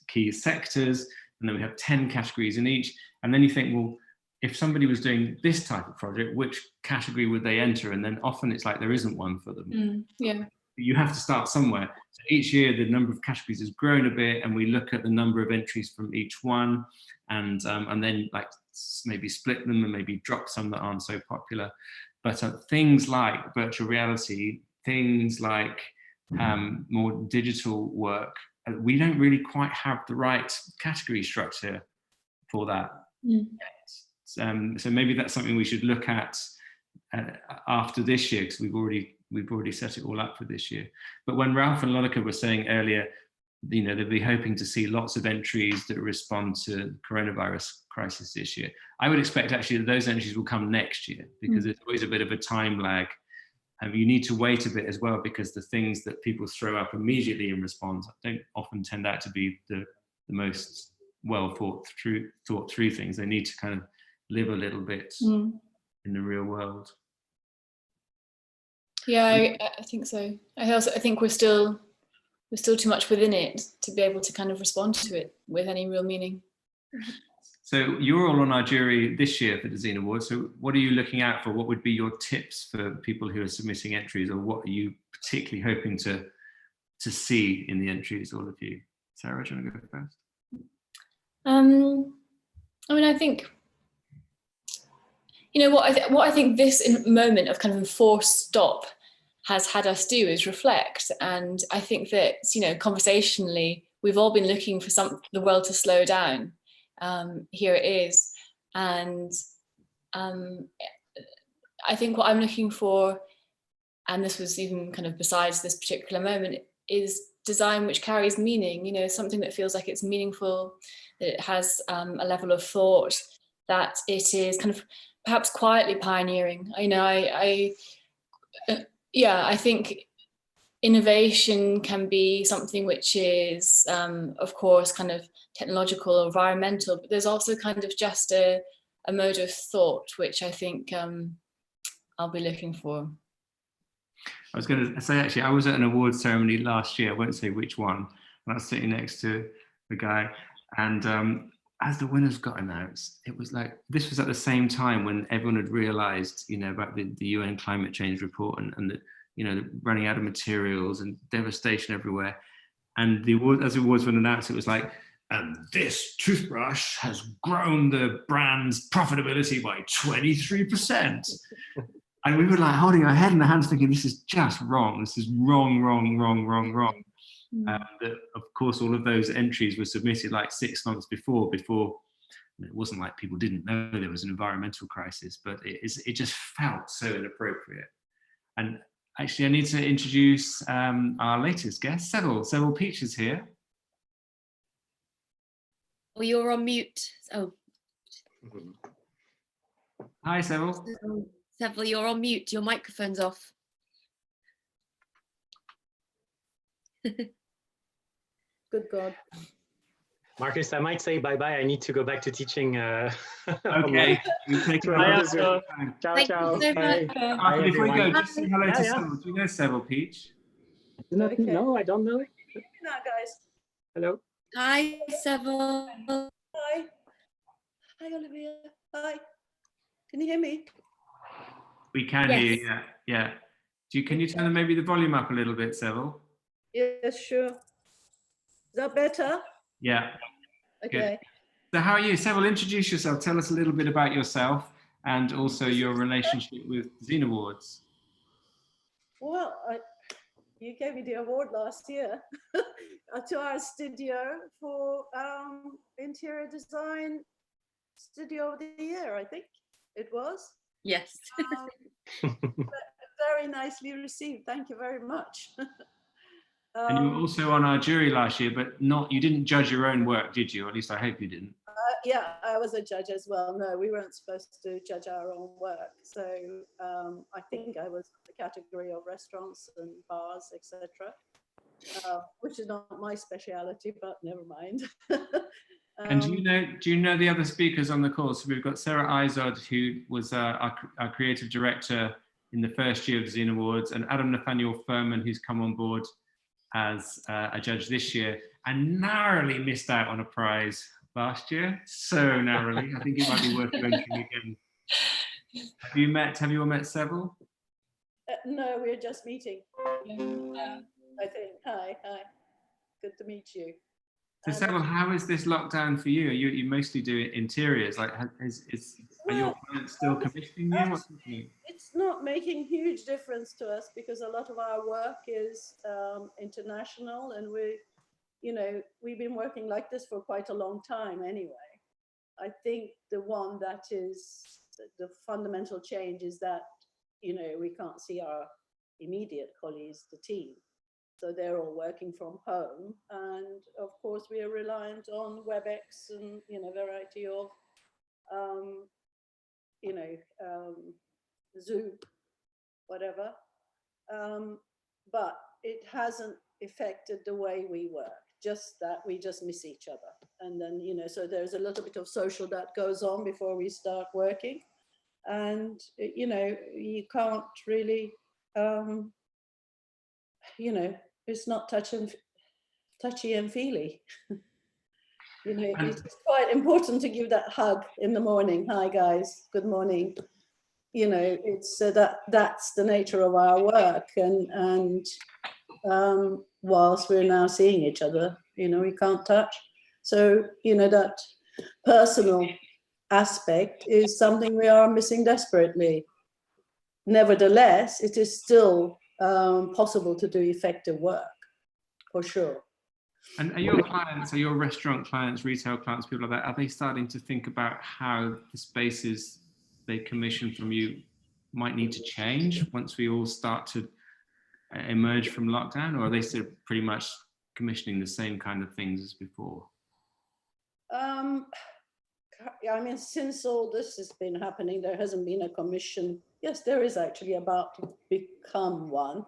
key sectors. and then we have 10 categories in each. And then you think, well, if somebody was doing this type of project, which category would they enter? And then often it's like there isn't one for them. Yeah. You have to start somewhere. So each year the number of categories has grown a bit, and we look at the number of entries from each one, and then like maybe split them and maybe drop some that aren't so popular. But things like virtual reality, things like more digital work, we don't really quite have the right category structure for that yet. So maybe that's something we should look at after this year, because we've already set it all up for this year. But when Ralph and Lonica were saying earlier, you know, they'll be hoping to see lots of entries that respond to the coronavirus crisis this year. I would expect actually that those entries will come next year, because there's always a bit of a time lag. You need to wait a bit as well, because the things that people throw up immediately in response don't often tend out to be the most well thought through things. They need to kind of live a little bit in the real world. Yeah, I think so. I think we're still too much within it to be able to kind of respond to it with any real meaning. So you're all on our jury this year for the Dezeen Awards. So what are you looking out for? What would be your tips for people who are submitting entries, or what are you particularly hoping to see in the entries, all of you? Sarah, do you want to go first? I mean, I think, you know, what I think this moment of kind of enforced stop has had us do is reflect. And I think that, you know, conversationally, we've all been looking for the world to slow down. Here it is. And I think what I'm looking for, and this was even kind of besides this particular moment, is design which carries meaning, you know, something that feels like it's meaningful, that it has a level of thought, that it is kind of perhaps quietly pioneering. You know, I think innovation can be something which is, of course, kind of technological or environmental, but there's also kind of just a mode of thought, which I think I'll be looking for. I was going to say, actually, I was at an awards ceremony last year, I won't say which one, and I was sitting next to the guy, and as the winners got announced, it was like, this was at the same time when everyone had realized, you know, about the UN climate change report and the, you know, running out of materials and devastation everywhere. And the award, as the awards were announced, it was like, and this toothbrush has grown the brand's profitability by 23%. And we were like holding our head in our hands thinking, this is just wrong. This is wrong. That, of course, all of those entries were submitted like 6 months before. I mean, it wasn't like people didn't know there was an environmental crisis, but it just felt so inappropriate. And actually, I need to introduce our latest guest, Sevil. Sevil Peach is here. Oh, you're on mute. Oh. Hi, Sevil. Sevil, you're on mute. Your microphone's off. Good God. Marcus, I might say bye-bye. I need to go back to teaching. Okay. You take Ciao, ciao. Thank ciao. you so much. Bye, Before you go, everyone. just say hello to Sevil. Do you know Sevil Peach? Okay. No, I don't know. No, guys. Hello. Hi, Sevil. Hi. Hi, Olivia. Hi. Can you hear me? We can hear you, yeah. Can you turn maybe the volume up a little bit, Sevil? Yes, sure. Is that better? Yeah. Okay. Good. So how are you? Sevil, introduce yourself. Tell us a little bit about yourself and also your relationship with Dezeen Awards. Well, you gave me the award last year to our studio for interior design studio of the year, I think it was. Yes. Very nicely received. Thank you very much. And you were also on our jury last year, but you didn't judge your own work, did you? Or at least I hope you didn't. Yeah, I was a judge as well. No, we weren't supposed to judge our own work. So I think I was in the category of restaurants and bars, etc., which is not my speciality, but never mind. And do you know the other speakers on the call? So we've got Sarah Izod, who was our creative director in the first year of the Dezeen Awards, and Nathaniel Furman, who's come on board as a judge this year and narrowly missed out on a prize. last year so narrowly. I think it might be worth mentioning again. Have you all met Sevil? No, we're just meeting. I think. Hi. Good to meet you. So Sevil, how is this lockdown for you? You mostly do interiors. Like, are your clients still commissioning you? What's happening? It's not making huge difference to us because a lot of our work is international, and we've been working like this for quite a long time anyway. I think the one that is the fundamental change is that we can't see our immediate colleagues, the team. So they're all working from home, and of course we are reliant on WebEx and variety of Zoom, whatever. But it hasn't affected the way we work. Just that we just miss each other, and then so there's a little bit of social that goes on before we start working, and you can't really it's not touchy and feely. It's quite important to give that hug in the morning. Hi guys, good morning. It's that's the nature of our work, and whilst we're now seeing each other, we can't touch. So that personal aspect is something we are missing desperately. Nevertheless, it is still possible to do effective work, for sure. And are your clients, are your restaurant clients, retail clients, people like that, are they starting to think about how the spaces they commission from you might need to change once we all start to emerge from lockdown, or are they still pretty much commissioning the same kind of things as before? I mean, since all this has been happening, there hasn't been a commission. Yes, there is actually about to become one.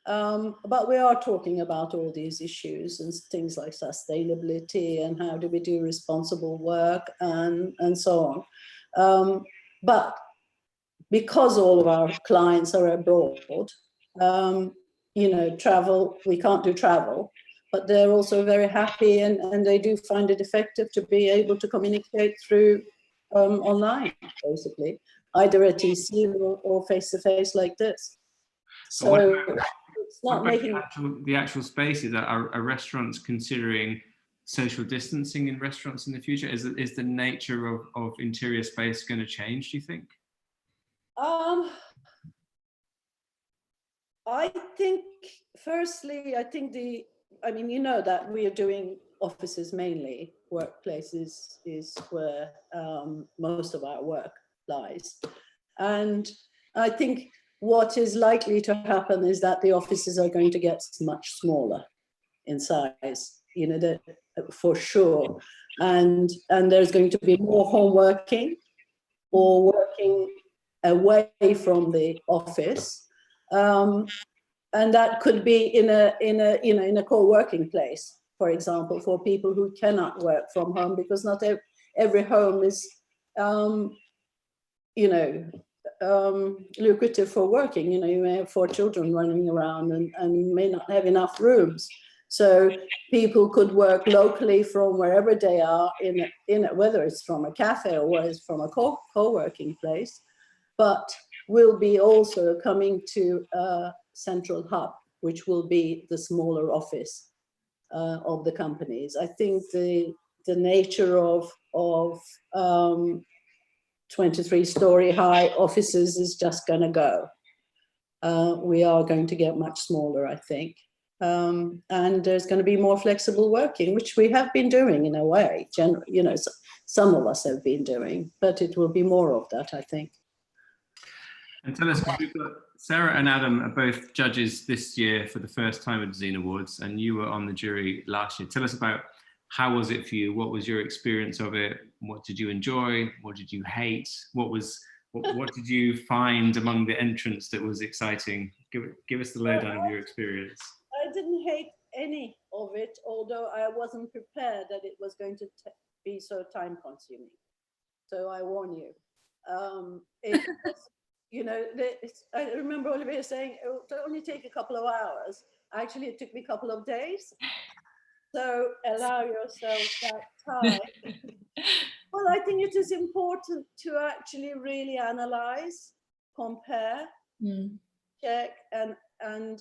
But we are talking about all these issues and things like sustainability and how do we do responsible work and so on. But because all of our clients are abroad, travel, we can't do travel, but they're also very happy and they do find it effective to be able to communicate through online, basically, either at TC or face-to-face like this. So it's not making... The actual spaces, are restaurants considering social distancing in restaurants in the future? Is the nature of interior space going to change, do you think? I think, firstly, that we are doing offices mainly. Workplaces is where most of our work lies. And I think what is likely to happen is that the offices are going to get much smaller in size, for sure. And there's going to be more home working or working away from the office. And that could be in a co-working place, for example, for people who cannot work from home, because not every home is, lucrative for working. You may have 4 children running around and you may not have enough rooms. So people could work locally from wherever they are, whether it's from a cafe or whether it's from a co-working place, but will be also coming to a central hub, which will be the smaller office of the companies. I think the nature of 23-story high offices is just going to go. We are going to get much smaller, I think. And there's going to be more flexible working, which we have been doing in a way. Some of us have been doing, but it will be more of that, I think. And tell us, we've got Sarah and Adam are both judges this year for the first time at Dezeen Awards, and you were on the jury last year. Tell us about how was it for you? What was your experience of it? What did you enjoy? What did you hate? What did you find among the entrants that was exciting? Give us the lowdown of your experience. I didn't hate any of it, although I wasn't prepared that it was going to be so time consuming. So I warn you. I remember Olivier saying it will only take a couple of hours. Actually, it took me a couple of days. So allow yourself that time. Well, I think it is important to actually really analyze, compare, check, and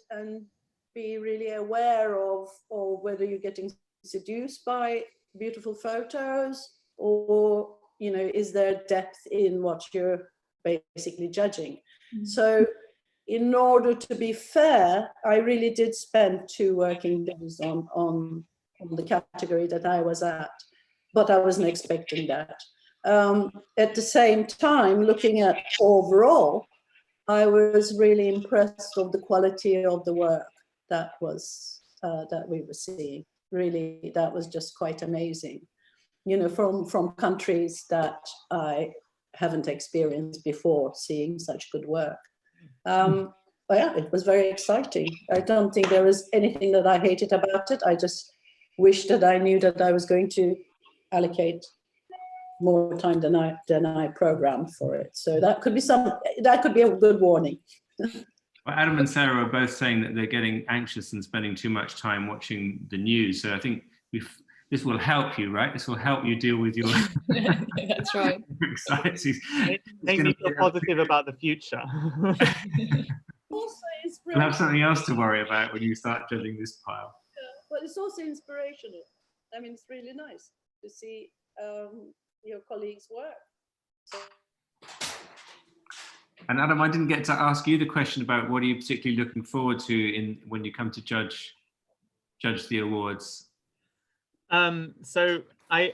be really aware of whether you're getting seduced by beautiful photos, or is there depth in what you're basically judging. So in order to be fair, I really did spend 2 working days on the category that I was at, but I wasn't expecting that. At the same time, looking at overall, I was really impressed with the quality of the work that we were seeing. Really, that was just quite amazing. From countries that I haven't experienced before, seeing such good work. Yeah, it was very exciting. I don't think there was anything that I hated about it. I just wish that I knew that I was going to allocate more time than I programmed for it. So that could be a good warning. Well, Adam and Sarah are both saying that they're getting anxious and spending too much time watching the news. So I think this will help you, right? This will help you deal with your That's right. anxieties. It makes me feel positive about the future. Also, you'll have something else to worry about when you start judging this pile. Yeah, but it's also inspirational. I mean, it's really nice to see your colleagues' work. So. And Adam, I didn't get to ask you the question about what are you particularly looking forward to when you come to judge the awards. So I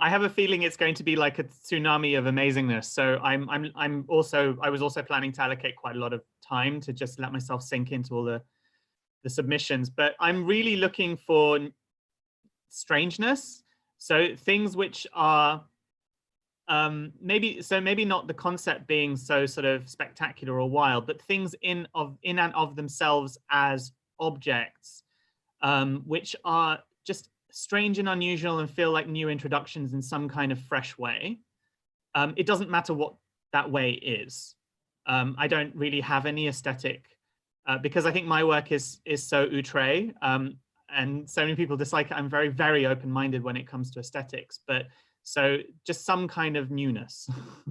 have a feeling it's going to be like a tsunami of amazingness. So I was also planning to allocate quite a lot of time to just let myself sink into all the submissions. But I'm really looking for strangeness. So things which are maybe not the concept being so sort of spectacular or wild, but things in and of themselves as objects, which are just strange and unusual and feel like new introductions in some kind of fresh way. It doesn't matter what that way is. I don't really have any aesthetic because I think my work is so outre, and so many people dislike it. I'm very, very open-minded when it comes to aesthetics, but so just some kind of newness,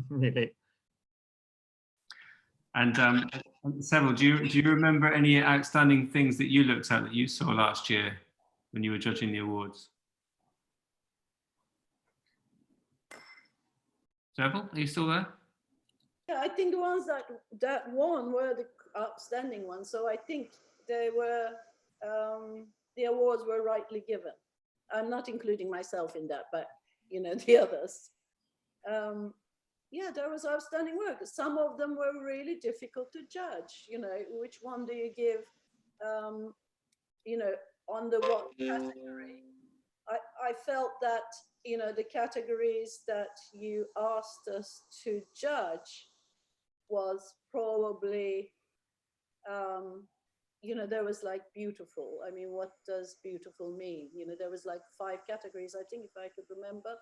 really. And Sevil, do you remember any outstanding things that you looked at that you saw last year when you were judging the awards? Sevil, are you still there? Yeah, I think the ones that won were the outstanding ones. So I think they were the awards were rightly given. I'm not including myself in that, but the others. Yeah, there was outstanding work. Some of them were really difficult to judge. Which one do you give? On the what category? I felt that the categories that you asked us to judge was probably there was like beautiful. I mean, what does beautiful mean? There was like 5 categories, I think, if I could remember,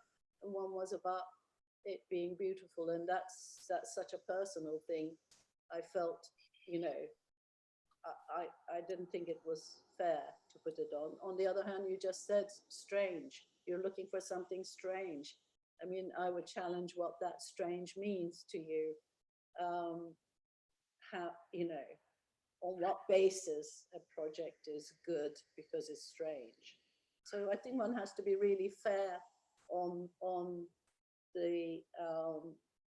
and one was about it being beautiful, and that's such a personal thing. I felt, I didn't think it was fair to put it on. On the other hand, you just said strange. You're looking for something strange. I mean, I would challenge what that strange means to you. How, on what basis a project is good because it's strange. So I think one has to be really fair on the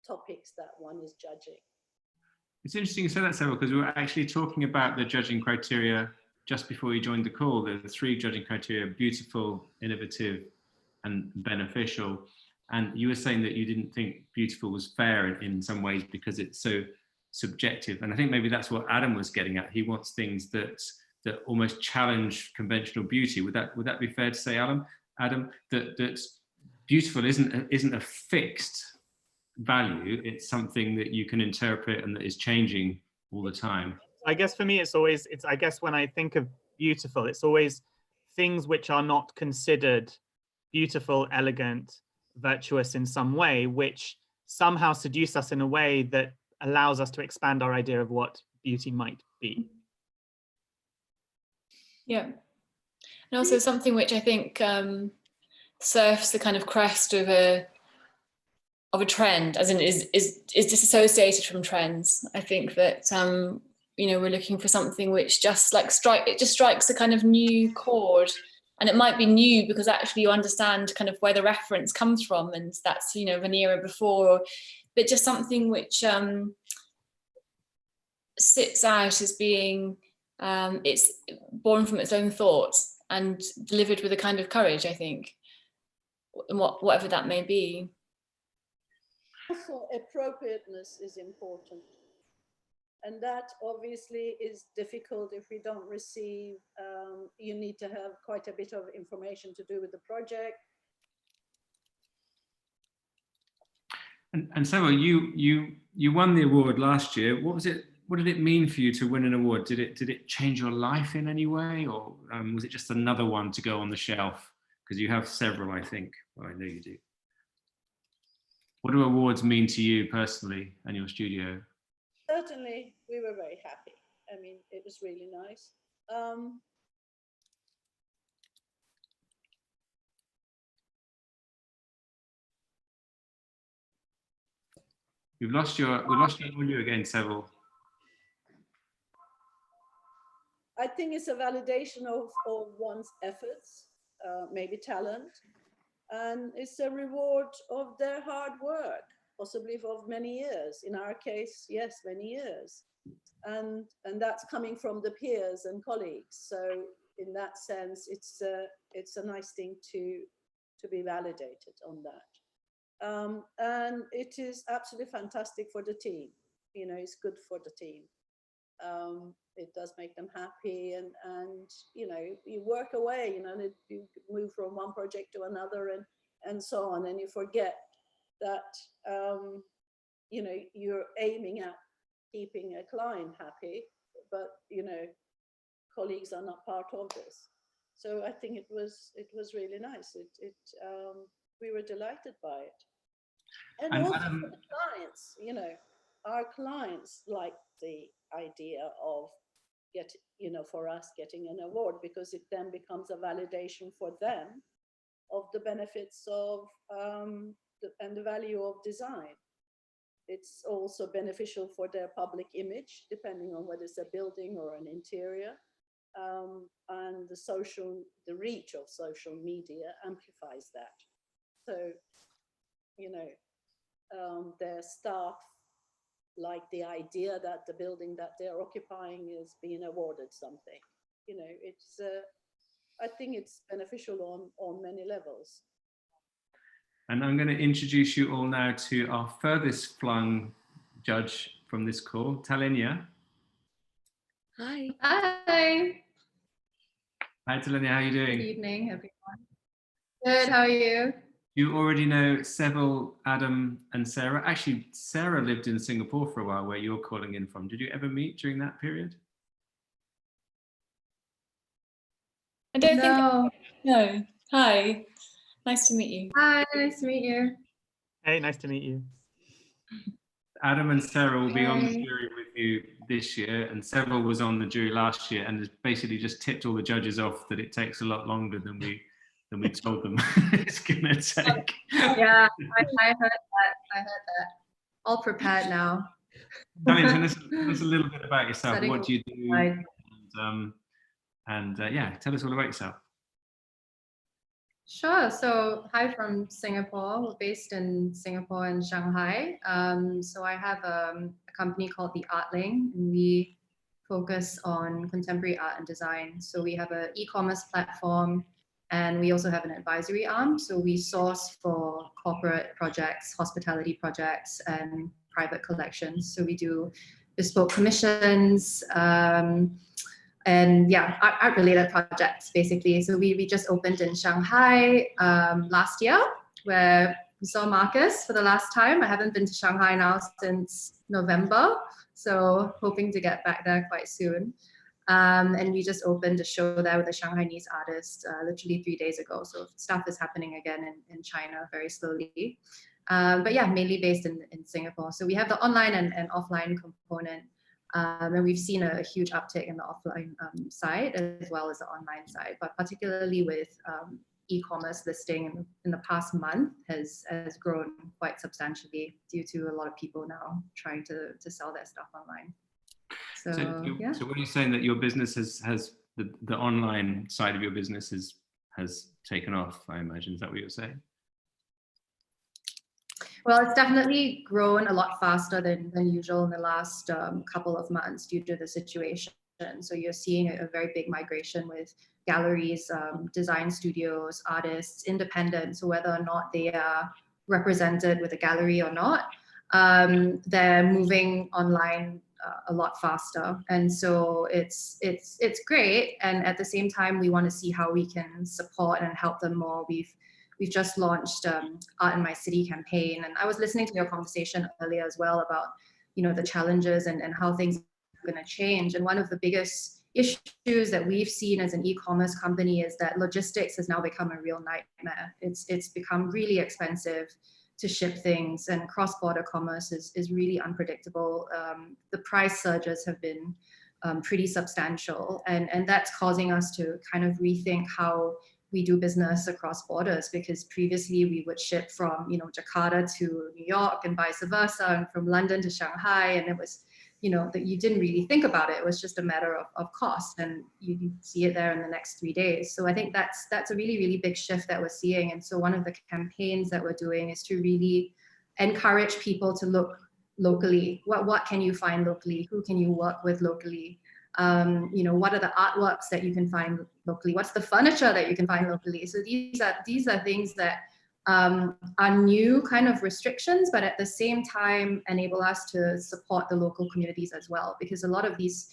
topics that one is judging. It's interesting you say that, Sevil, because we were actually talking about the judging criteria just before you joined the call. The 3 judging criteria: beautiful, innovative, and beneficial. And you were saying that you didn't think beautiful was fair in some ways because it's so subjective. And I think maybe that's what Adam was getting at. He wants things that almost challenge conventional beauty. Would that be fair to say, Adam? That beautiful isn't a fixed value. It's something that you can interpret and that is changing all the time. I guess for me, I guess when I think of beautiful, it's always things which are not considered beautiful, elegant, virtuous in some way, which somehow seduce us in a way that allows us to expand our idea of what beauty might be. Yeah. And also something which I think surfs the kind of crest of a trend, as in is disassociated from trends. I think that you know, we're looking for something which just like strikes a kind of new chord. And it might be new because actually you understand kind of where the reference comes from, and that's, you know, an era before, but just something which sits out as being, it's born from its own thoughts and delivered with a kind of courage, I think, whatever that may be. Also, appropriateness is important. And that obviously is difficult if we don't receive, you need to have quite a bit of information to do with the project. And Sevil, you won the award last year. What was it? What did it mean for you to win an award? Did it change your life in any way, or was it just another one to go on the shelf? Because you have several, I think. Well, I know you do. What do awards mean to you personally and your studio? Certainly, we were very happy. I mean, it was really nice. We lost your audio again, Sevil. I think it's a validation of one's efforts, maybe talent, and it's a reward of their hard work, possibly of many years. In our case, yes, many years. And that's coming from the peers and colleagues. So in that sense, it's a nice thing to be validated on that. And it is absolutely fantastic for the team. You know, it's good for the team. It does make them happy, and you know, you work away, you know, you move from one project to another and so on, and you forget that you know, you're aiming at keeping a client happy, but you know, colleagues are not part of this. So I think it was really nice. We were delighted by it, and also for the clients. You know, our clients like the idea of for us getting an award, because it then becomes a validation for them of the benefits of and the value of design. It's also beneficial for their public image, depending on whether it's a building or an interior. And the reach of social media amplifies that. So, you know, their staff like the idea that the building that they're occupying is being awarded something. You know, it's I think it's beneficial on many levels. And I'm going to introduce you all now to our furthest flung judge from this call, Talenia. Hi. Hi. Hi, Talenia. How are you doing? Good evening, everyone. Good. How are you? You already know Sevil, Adam, and Sarah. Actually, Sarah lived in Singapore for a while, where you're calling in from. Did you ever meet during that period? I don't think. No. Hi. Nice to meet you. Hi. Nice to meet you. Hey, nice to meet you. Adam and Sarah will be on the jury with you this year, and Sevil was on the jury last year, and has basically just tipped all the judges off that it takes a lot longer than we told them it's gonna take. Yeah, I heard that. All prepared now. I mean, tell us a little bit about yourself. Setting what do you do? And yeah, tell us all about yourself. Sure. So hi from Singapore. We're based in Singapore and Shanghai. So I have a company called The Artling, and we focus on contemporary art and design. So we have an e-commerce platform, and we also have an advisory arm. So we source for corporate projects, hospitality projects, and private collections. So we do bespoke commissions, and yeah, art-related projects, basically. So we just opened in Shanghai last year, where we saw Marcus for the last time. I haven't been to Shanghai now since November, so hoping to get back there quite soon. And we just opened a show there with a Shanghainese artist literally 3 days ago. So stuff is happening again in China very slowly. But yeah, mainly based in Singapore. So we have the online and offline component. And we've seen a huge uptick in the offline side as well as the online side, but particularly with e-commerce listing in the past month has grown quite substantially due to a lot of people now trying to sell their stuff online. So what are you saying, that your business has the online side of your business has taken off, I imagine? Is that what you're saying? Well, it's definitely grown a lot faster than usual in the last couple of months due to the situation. So you're seeing a very big migration with galleries, design studios, artists, independents, so whether or not they are represented with a gallery or not, they're moving online a lot faster. And so it's great. And at the same time, we want to see how we can support and help them more. We've just launched Art in My City campaign, and I was listening to your conversation earlier as well about, you know, the challenges and how things are going to change. And one of the biggest issues that we've seen as an e-commerce company is that logistics has now become a real nightmare. It's become really expensive to ship things, and cross-border commerce is really unpredictable. The price surges have been pretty substantial, and that's causing us to kind of rethink how we do business across borders, because previously we would ship from, you know, Jakarta to New York and vice versa, and from London to Shanghai, and it was, you know, that you didn't really think about it. It was just a matter of cost, and you see it there in the next 3 days. So I think that's a really, really big shift that we're seeing. And so one of the campaigns that we're doing is to really encourage people to look locally. What can you find locally? Who can you work with locally? You know, what are the artworks that you can find locally? What's the furniture that you can find locally? So these are things that are new kind of restrictions, but at the same time enable us to support the local communities as well, because a lot of these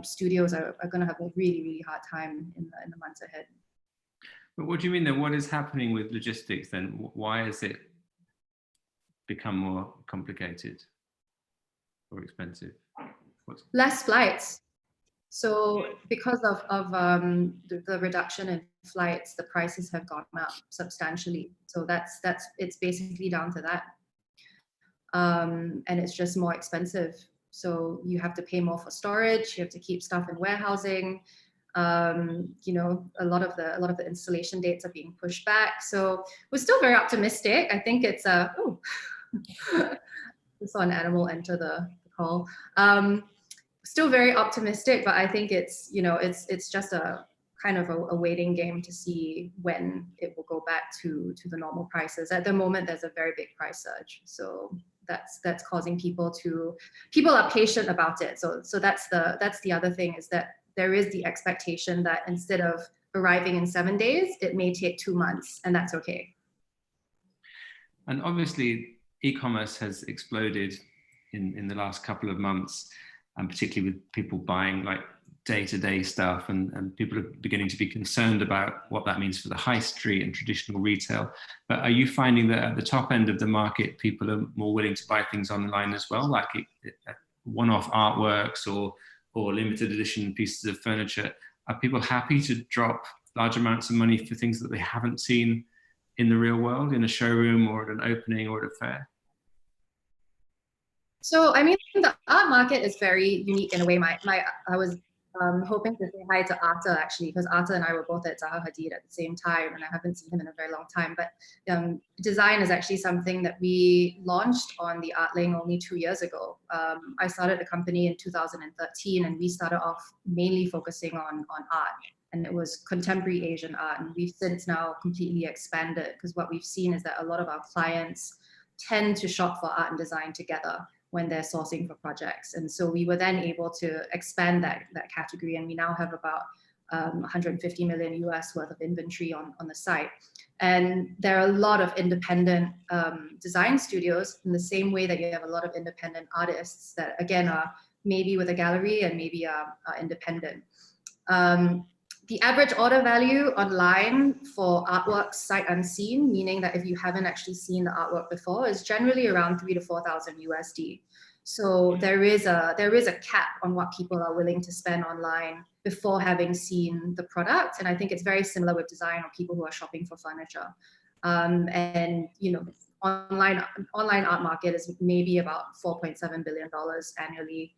studios are going to have a really, really hard time in the months ahead. But what do you mean then? What is happening with logistics then? Why has it become more complicated or expensive? Less flights. So because of the reduction in flights, the prices have gone up substantially. So it's basically down to that. And it's just more expensive. So you have to pay more for storage. You have to keep stuff in warehousing. You know, a lot of the installation dates are being pushed back. So we're still very optimistic. I think it's I saw an animal enter the call. Still very optimistic, but I think it's, you know, it's just a kind of a waiting game to see when it will go back to the normal prices. At the moment, there's a very big price surge, so that's causing people are patient about it. So that's the other thing, is that there is the expectation that instead of arriving in 7 days, it may take 2 months, and that's okay. And obviously, e-commerce has exploded in the last couple of months, and particularly with people buying like day-to-day stuff, and people are beginning to be concerned about what that means for the high street and traditional retail. But are you finding that at the top end of the market, people are more willing to buy things online as well, like one-off artworks or limited edition pieces of furniture? Are people happy to drop large amounts of money for things that they haven't seen in the real world, in a showroom or at an opening or at a fair? So, I mean, the art market is very unique in a way. I was hoping to say hi to Arthur, actually, because Arthur and I were both at Zaha Hadid at the same time, and I haven't seen him in a very long time. But design is actually something that we launched on the Artling only 2 years ago. I started the company in 2013, and we started off mainly focusing on art, and it was contemporary Asian art. And we've since now completely expanded, because what we've seen is that a lot of our clients tend to shop for art and design together when they're sourcing for projects. And so we were then able to expand that category, and we now have about 150 million US worth of inventory on the site. And there are a lot of independent design studios, in the same way that you have a lot of independent artists that, again, are maybe with a gallery and maybe are independent. The average order value online for artworks sight unseen, meaning that if you haven't actually seen the artwork before, is generally around 3,000 to 4,000 USD. So there is a cap on what people are willing to spend online before having seen the product. And I think it's very similar with design or people who are shopping for furniture. And you know, online art market is maybe about $4.7 billion annually.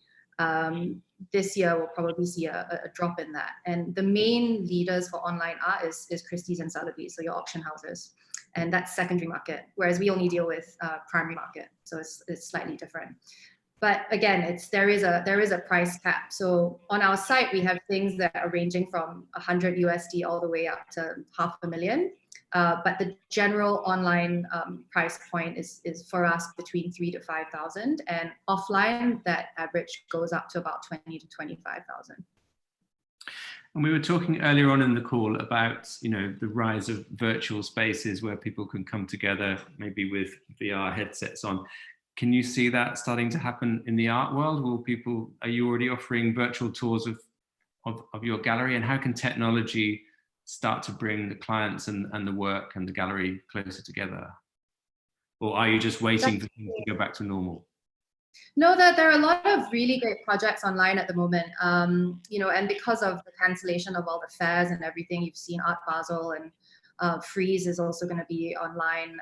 This year we'll probably see a drop in that. And the main leaders for online art is Christie's and Sotheby's, so your auction houses. And that's secondary market, whereas we only deal with primary market. So it's slightly different. But again, there is a price cap. So on our site, we have things that are ranging from 100 USD all the way up to $500,000. But the general online price point is for us between 3,000 to 5,000, and offline that average goes up to about 20,000 to 25,000. And we were talking earlier on in the call about, you know, the rise of virtual spaces where people can come together, maybe with VR headsets on. Can you see that starting to happen in the art world? Are you already offering virtual tours of your gallery? And how can technology start to bring the clients and the work and the gallery closer together? Or are you just waiting for things to go back to normal? No, there are a lot of really great projects online at the moment, you know, and because of the cancellation of all the fairs and everything, you've seen Art Basel and Freeze is also going to be online.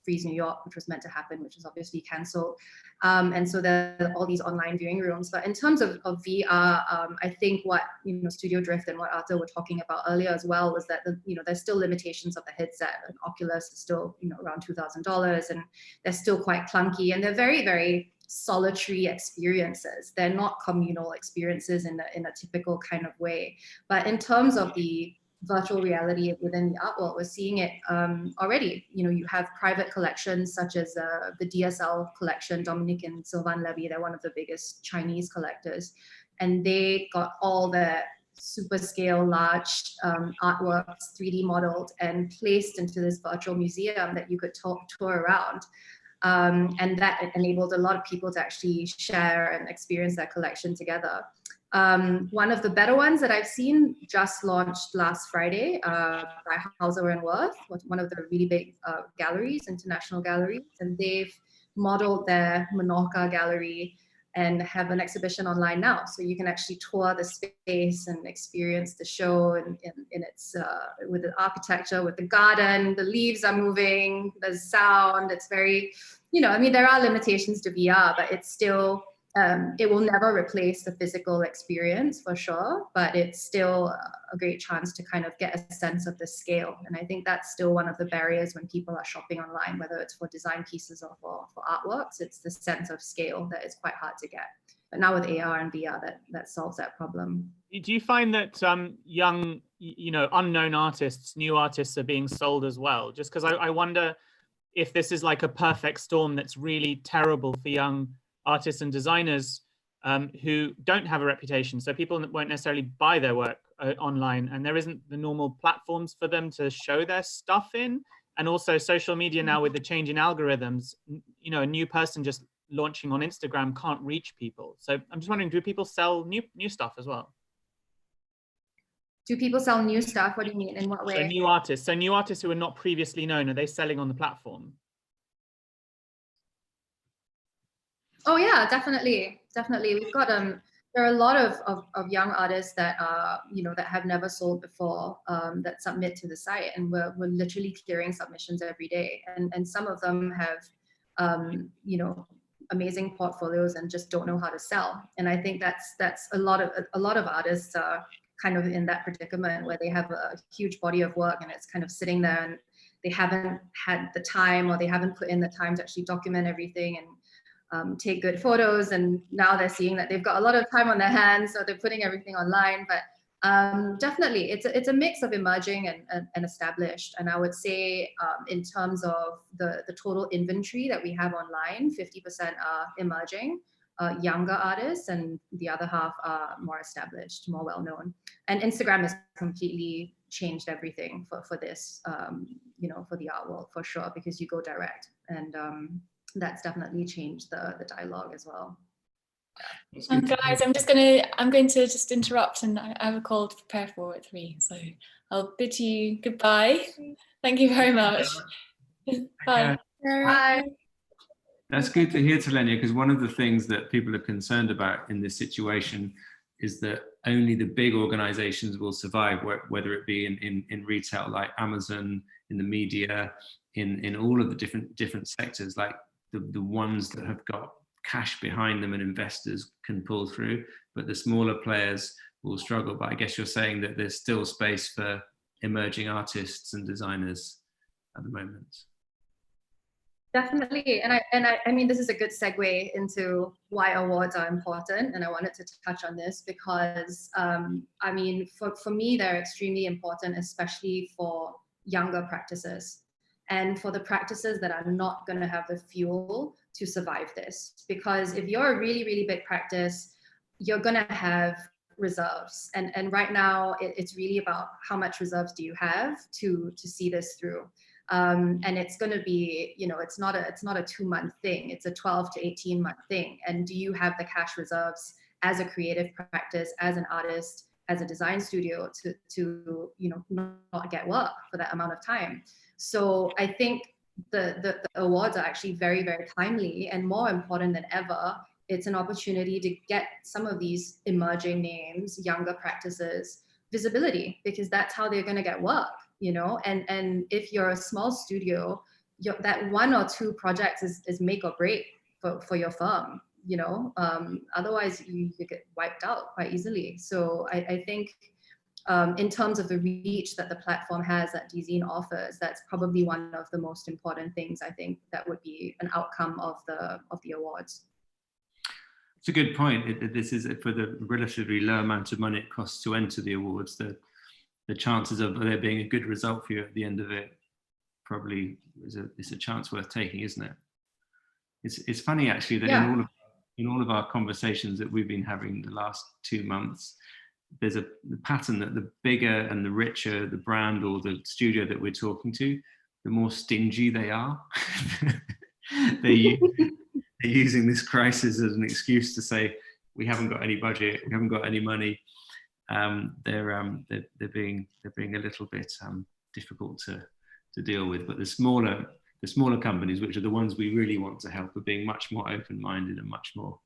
Freeze New York, which was meant to happen, which is obviously cancelled. And so there are all these online viewing rooms. But in terms of VR, I think what, you know, Studio Drift and what Arthur were talking about earlier as well was that, you know, there's still limitations of the headset. And Oculus is still, you know, around $2,000, and they're still quite clunky, and they're very, very solitary experiences. They're not communal experiences in a typical kind of way. But in terms of the virtual reality within the art world, we're seeing it already. You know, you have private collections such as the DSL collection, Dominique and Sylvain Levy, they're one of the biggest Chinese collectors, and they got all their super scale large artworks 3D modeled and placed into this virtual museum that you could tour around. And that enabled a lot of people to actually share and experience their collection together. One of the better ones that I've seen just launched last Friday by Hauser and Wirth, one of the really big galleries, international galleries, and they've modeled their Menorca gallery and have an exhibition online now. So you can actually tour the space and experience the show in its, with the architecture, with the garden, the leaves are moving, there's sound, it's very, you know, I mean, there are limitations to VR, but it's still, it will never replace the physical experience for sure, but it's still a great chance to kind of get a sense of the scale. And I think that's still one of the barriers when people are shopping online, whether it's for design pieces or for artworks, it's the sense of scale that is quite hard to get. But now with AR and VR, that solves that problem. Do you find that young, you know, unknown artists, new artists are being sold as well? Just because I wonder if this is like a perfect storm that's really terrible for young artists and designers who don't have a reputation. So people won't necessarily buy their work online, and there isn't the normal platforms for them to show their stuff in. And also social media now, with the change in algorithms, you know, a new person just launching on Instagram can't reach people. So I'm just wondering, do people sell new stuff as well? Do people sell new stuff? What do you mean? In what way? So new artists who are not previously known, are they selling on the platform? Oh yeah, definitely. We've got there are a lot of young artists that you know, that have never sold before, that submit to the site, and we're literally clearing submissions every day, and some of them have you know, amazing portfolios and just don't know how to sell. And I think that's a lot of artists are kind of in that predicament where they have a huge body of work and it's kind of sitting there and they haven't had the time, or they haven't put in the time to actually document everything and take good photos, and now they're seeing that they've got a lot of time on their hands, so they're putting everything online. But definitely it's a mix of emerging and established. And I would say in terms of the total inventory that we have online, 50% are emerging, younger artists, and the other half are more established, more well-known. And Instagram has completely changed everything for this, you know, for the art world for sure, because you go direct, and that's definitely changed the dialogue as well. Guys, I'm going to just interrupt, and I have a call to prepare for at 3, so I'll bid you goodbye. Thank you very much. Bye. Bye. That's good to hear, Talenia, because one of the things that people are concerned about in this situation is that only the big organizations will survive, whether it be in retail like Amazon, in the media, in all of the different sectors. Like the ones that have got cash behind them and investors can pull through, but the smaller players will struggle. But I guess you're saying that there's still space for emerging artists and designers at the moment. Definitely, and I mean, this is a good segue into why awards are important, and I wanted to touch on this because I mean, for me, they're extremely important, especially for younger practices and for the practices that are not going to have the fuel to survive this. Because if you're a really, really big practice, you're going to have reserves, and right now it's really about how much reserves do you have to see this through. And it's going to be, you know, it's not a 2-month thing, it's a 12 to 18-month thing. And do you have the cash reserves as a creative practice, as an artist, as a design studio to you know, not get work for that amount of time? So I think the awards are actually very, very timely, and more important than ever, it's an opportunity to get some of these emerging names, younger practices, visibility, because that's how they're going to get work. You know, and if you're a small studio, that 1 or 2 projects is make or break for your firm, you know, otherwise you get wiped out quite easily. So I think in terms of the reach that the platform has, that Dezeen offers, that's probably one of the most important things, I think, that would be an outcome of the awards. It's a good point. This is for the relatively low amount of money it costs to enter the awards. The chances of there being a good result for you at the end of it probably is a chance worth taking, isn't it? It's funny actually that in all of our conversations that we've been having the last 2 months, there's a pattern that the bigger and the richer the brand or the studio that we're talking to, the more stingy they are. They're using this crisis as an excuse to say, we haven't got any budget, we haven't got any money. They're being a little bit difficult to deal with. But the smaller companies, which are the ones we really want to help, are being much more open-minded and much more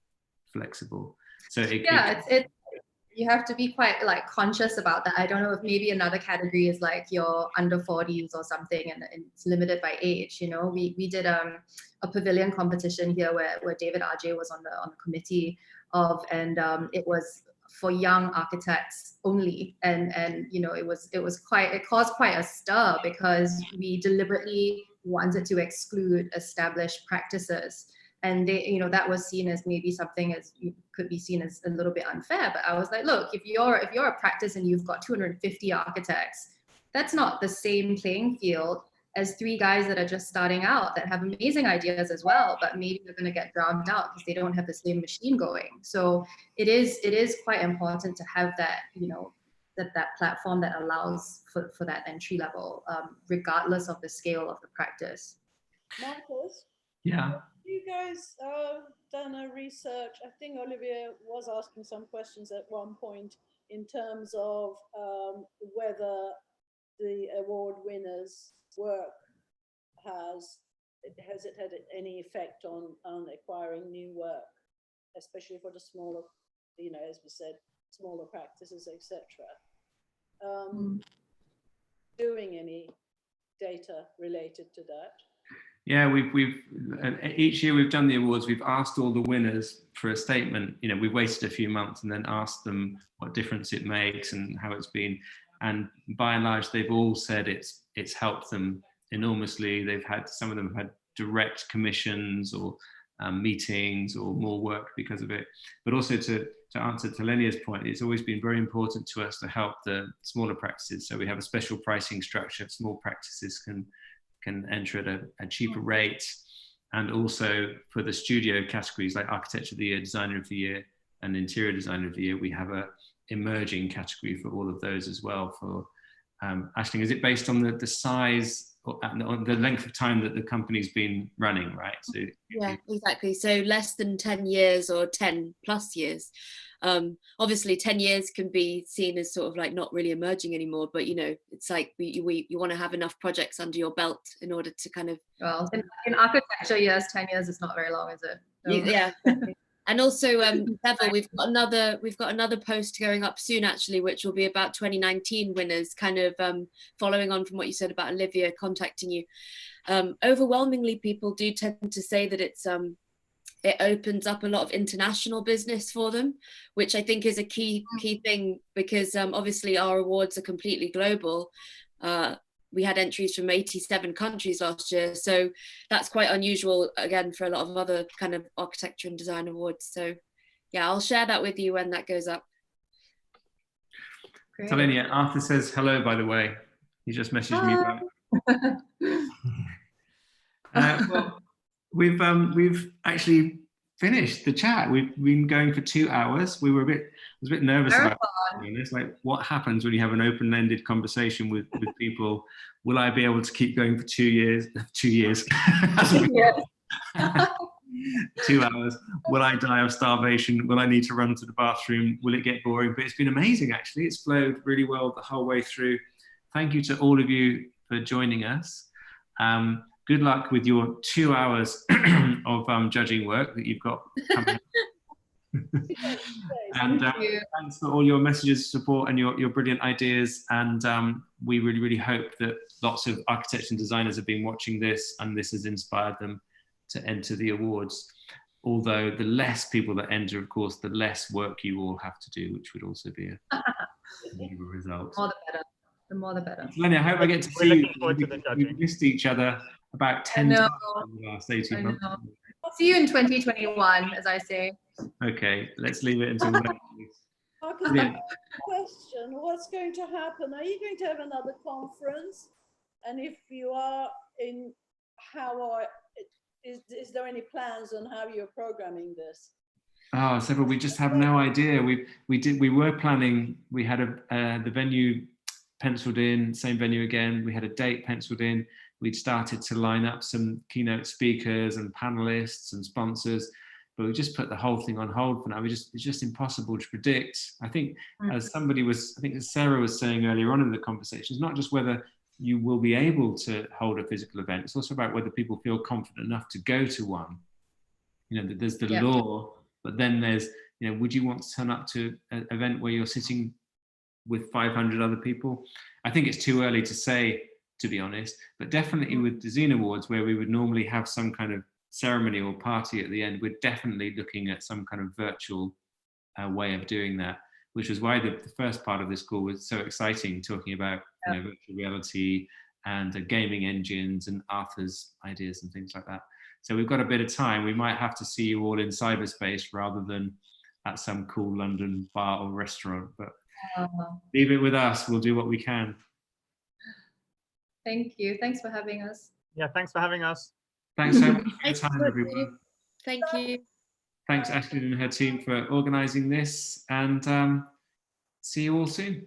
flexible. So you have to be quite like conscious about that. I don't know if maybe another category is like your under 40s or something, and it's limited by age. You know, we did a pavilion competition here where David RJ was on the committee of, and it was for young architects only, and you know, it caused quite a stir because we deliberately wanted to exclude established practices, and they, you know, that was seen as maybe something as could be seen as a little bit unfair. But I was like, look, if you're a practice and you've got 250 architects, that's not the same playing field as 3 guys that are just starting out that have amazing ideas as well, but maybe they're going to get drowned out because they don't have the same machine going. So it is quite important to have that, you know, that platform that allows for that entry level, regardless of the scale of the practice. Marcus? Yeah. Have you guys done a research? I think Olivier was asking some questions at one point in terms of whether the award winners' work has it had any effect on acquiring new work, especially for the smaller, you know, as we said, smaller practices, etc. Doing any data related to that? Yeah, we've each year we've done the awards. We've asked all the winners for a statement. You know, we've waited a few months and then asked them what difference it makes and how it's been. And by and large, they've all said it's helped them enormously. Some of them have had direct commissions or meetings or more work because of it. But also to answer Talenia's point, it's always been very important to us to help the smaller practices. So we have a special pricing structure. Small practices can enter at a cheaper rate. And also for the studio categories like Architecture of the Year, Designer of the Year, and Interior Designer of the Year, we have a emerging category for all of those as well. For Aisling, is it based on the size or on the length of time that the company's been running, right? So yeah, exactly. So less than 10 years or 10 plus years. Obviously 10 years can be seen as sort of like not really emerging anymore, but you know, it's like you want to have enough projects under your belt in order to kind of, well, in architecture, yes, 10 years is not very long, is it? So. Yeah. And also Sevil, we've got another post going up soon actually, which will be about 2019 winners, kind of following on from what you said about Olivia contacting you. Overwhelmingly, people do tend to say that it opens up a lot of international business for them, which I think is a key thing, because obviously our awards are completely global. We had entries from 87 countries last year, so that's quite unusual again for a lot of other kind of architecture and design awards. So yeah, I'll share that with you when that goes up. Great. Talenia, Arthur says hello, by the way. He just messaged me back. Well, we've actually finished the chat. We've been going for 2 hours. I was a bit nervous about it. Like, what happens when you have an open-ended conversation with people? Will I be able to keep going for 2 years? 2 years. 2 hours. Will I die of starvation? Will I need to run to the bathroom? Will it get boring? But it's been amazing, actually. It's flowed really well the whole way through. Thank you to all of you for joining us. Good luck with your 2 hours of judging work that you've got coming. And thanks for all your messages, support, and your brilliant ideas. And we really, really hope that lots of architects and designers have been watching this, and this has inspired them to enter the awards. Although the less people that enter, of course, the less work you all have to do, which would also be a result. The more the better. The more the better. Lenny, I hope I get to see you. We've missed each other about 10 times in the last 18 months. I'll see you in 2021, as I say. Okay, let's leave it until then. Question, what's going to happen? Are you going to have another conference? And if you are, is there any plans on how you're programming this? Oh, Sevil, we just have no idea. We were planning, we had the venue penciled in, same venue again. We had a date penciled in. We'd started to line up some keynote speakers and panelists and sponsors, but we just put the whole thing on hold for now. It's just impossible to predict. I think as Sarah was saying earlier on in the conversation, it's not just whether you will be able to hold a physical event. It's also about whether people feel confident enough to go to one. You know, there's the law, but then there's, you know, would you want to turn up to an event where you're sitting with 500 other people? I think it's too early to say, to be honest, but definitely with Dezeen Awards, where we would normally have some kind of ceremony or party at the end, we're definitely looking at some kind of virtual way of doing that, which was why the first part of this call was so exciting, talking about virtual reality and gaming engines and Arthur's ideas and things like that. So we've got a bit of time. We might have to see you all in cyberspace rather than at some cool London bar or restaurant, but leave it with us. We'll do what we can. Thank you. Thanks for having us. Yeah, thanks for having us. Thanks so much for your time, everyone. Thank you. Thanks, Ashley and her team, for organising this, and see you all soon.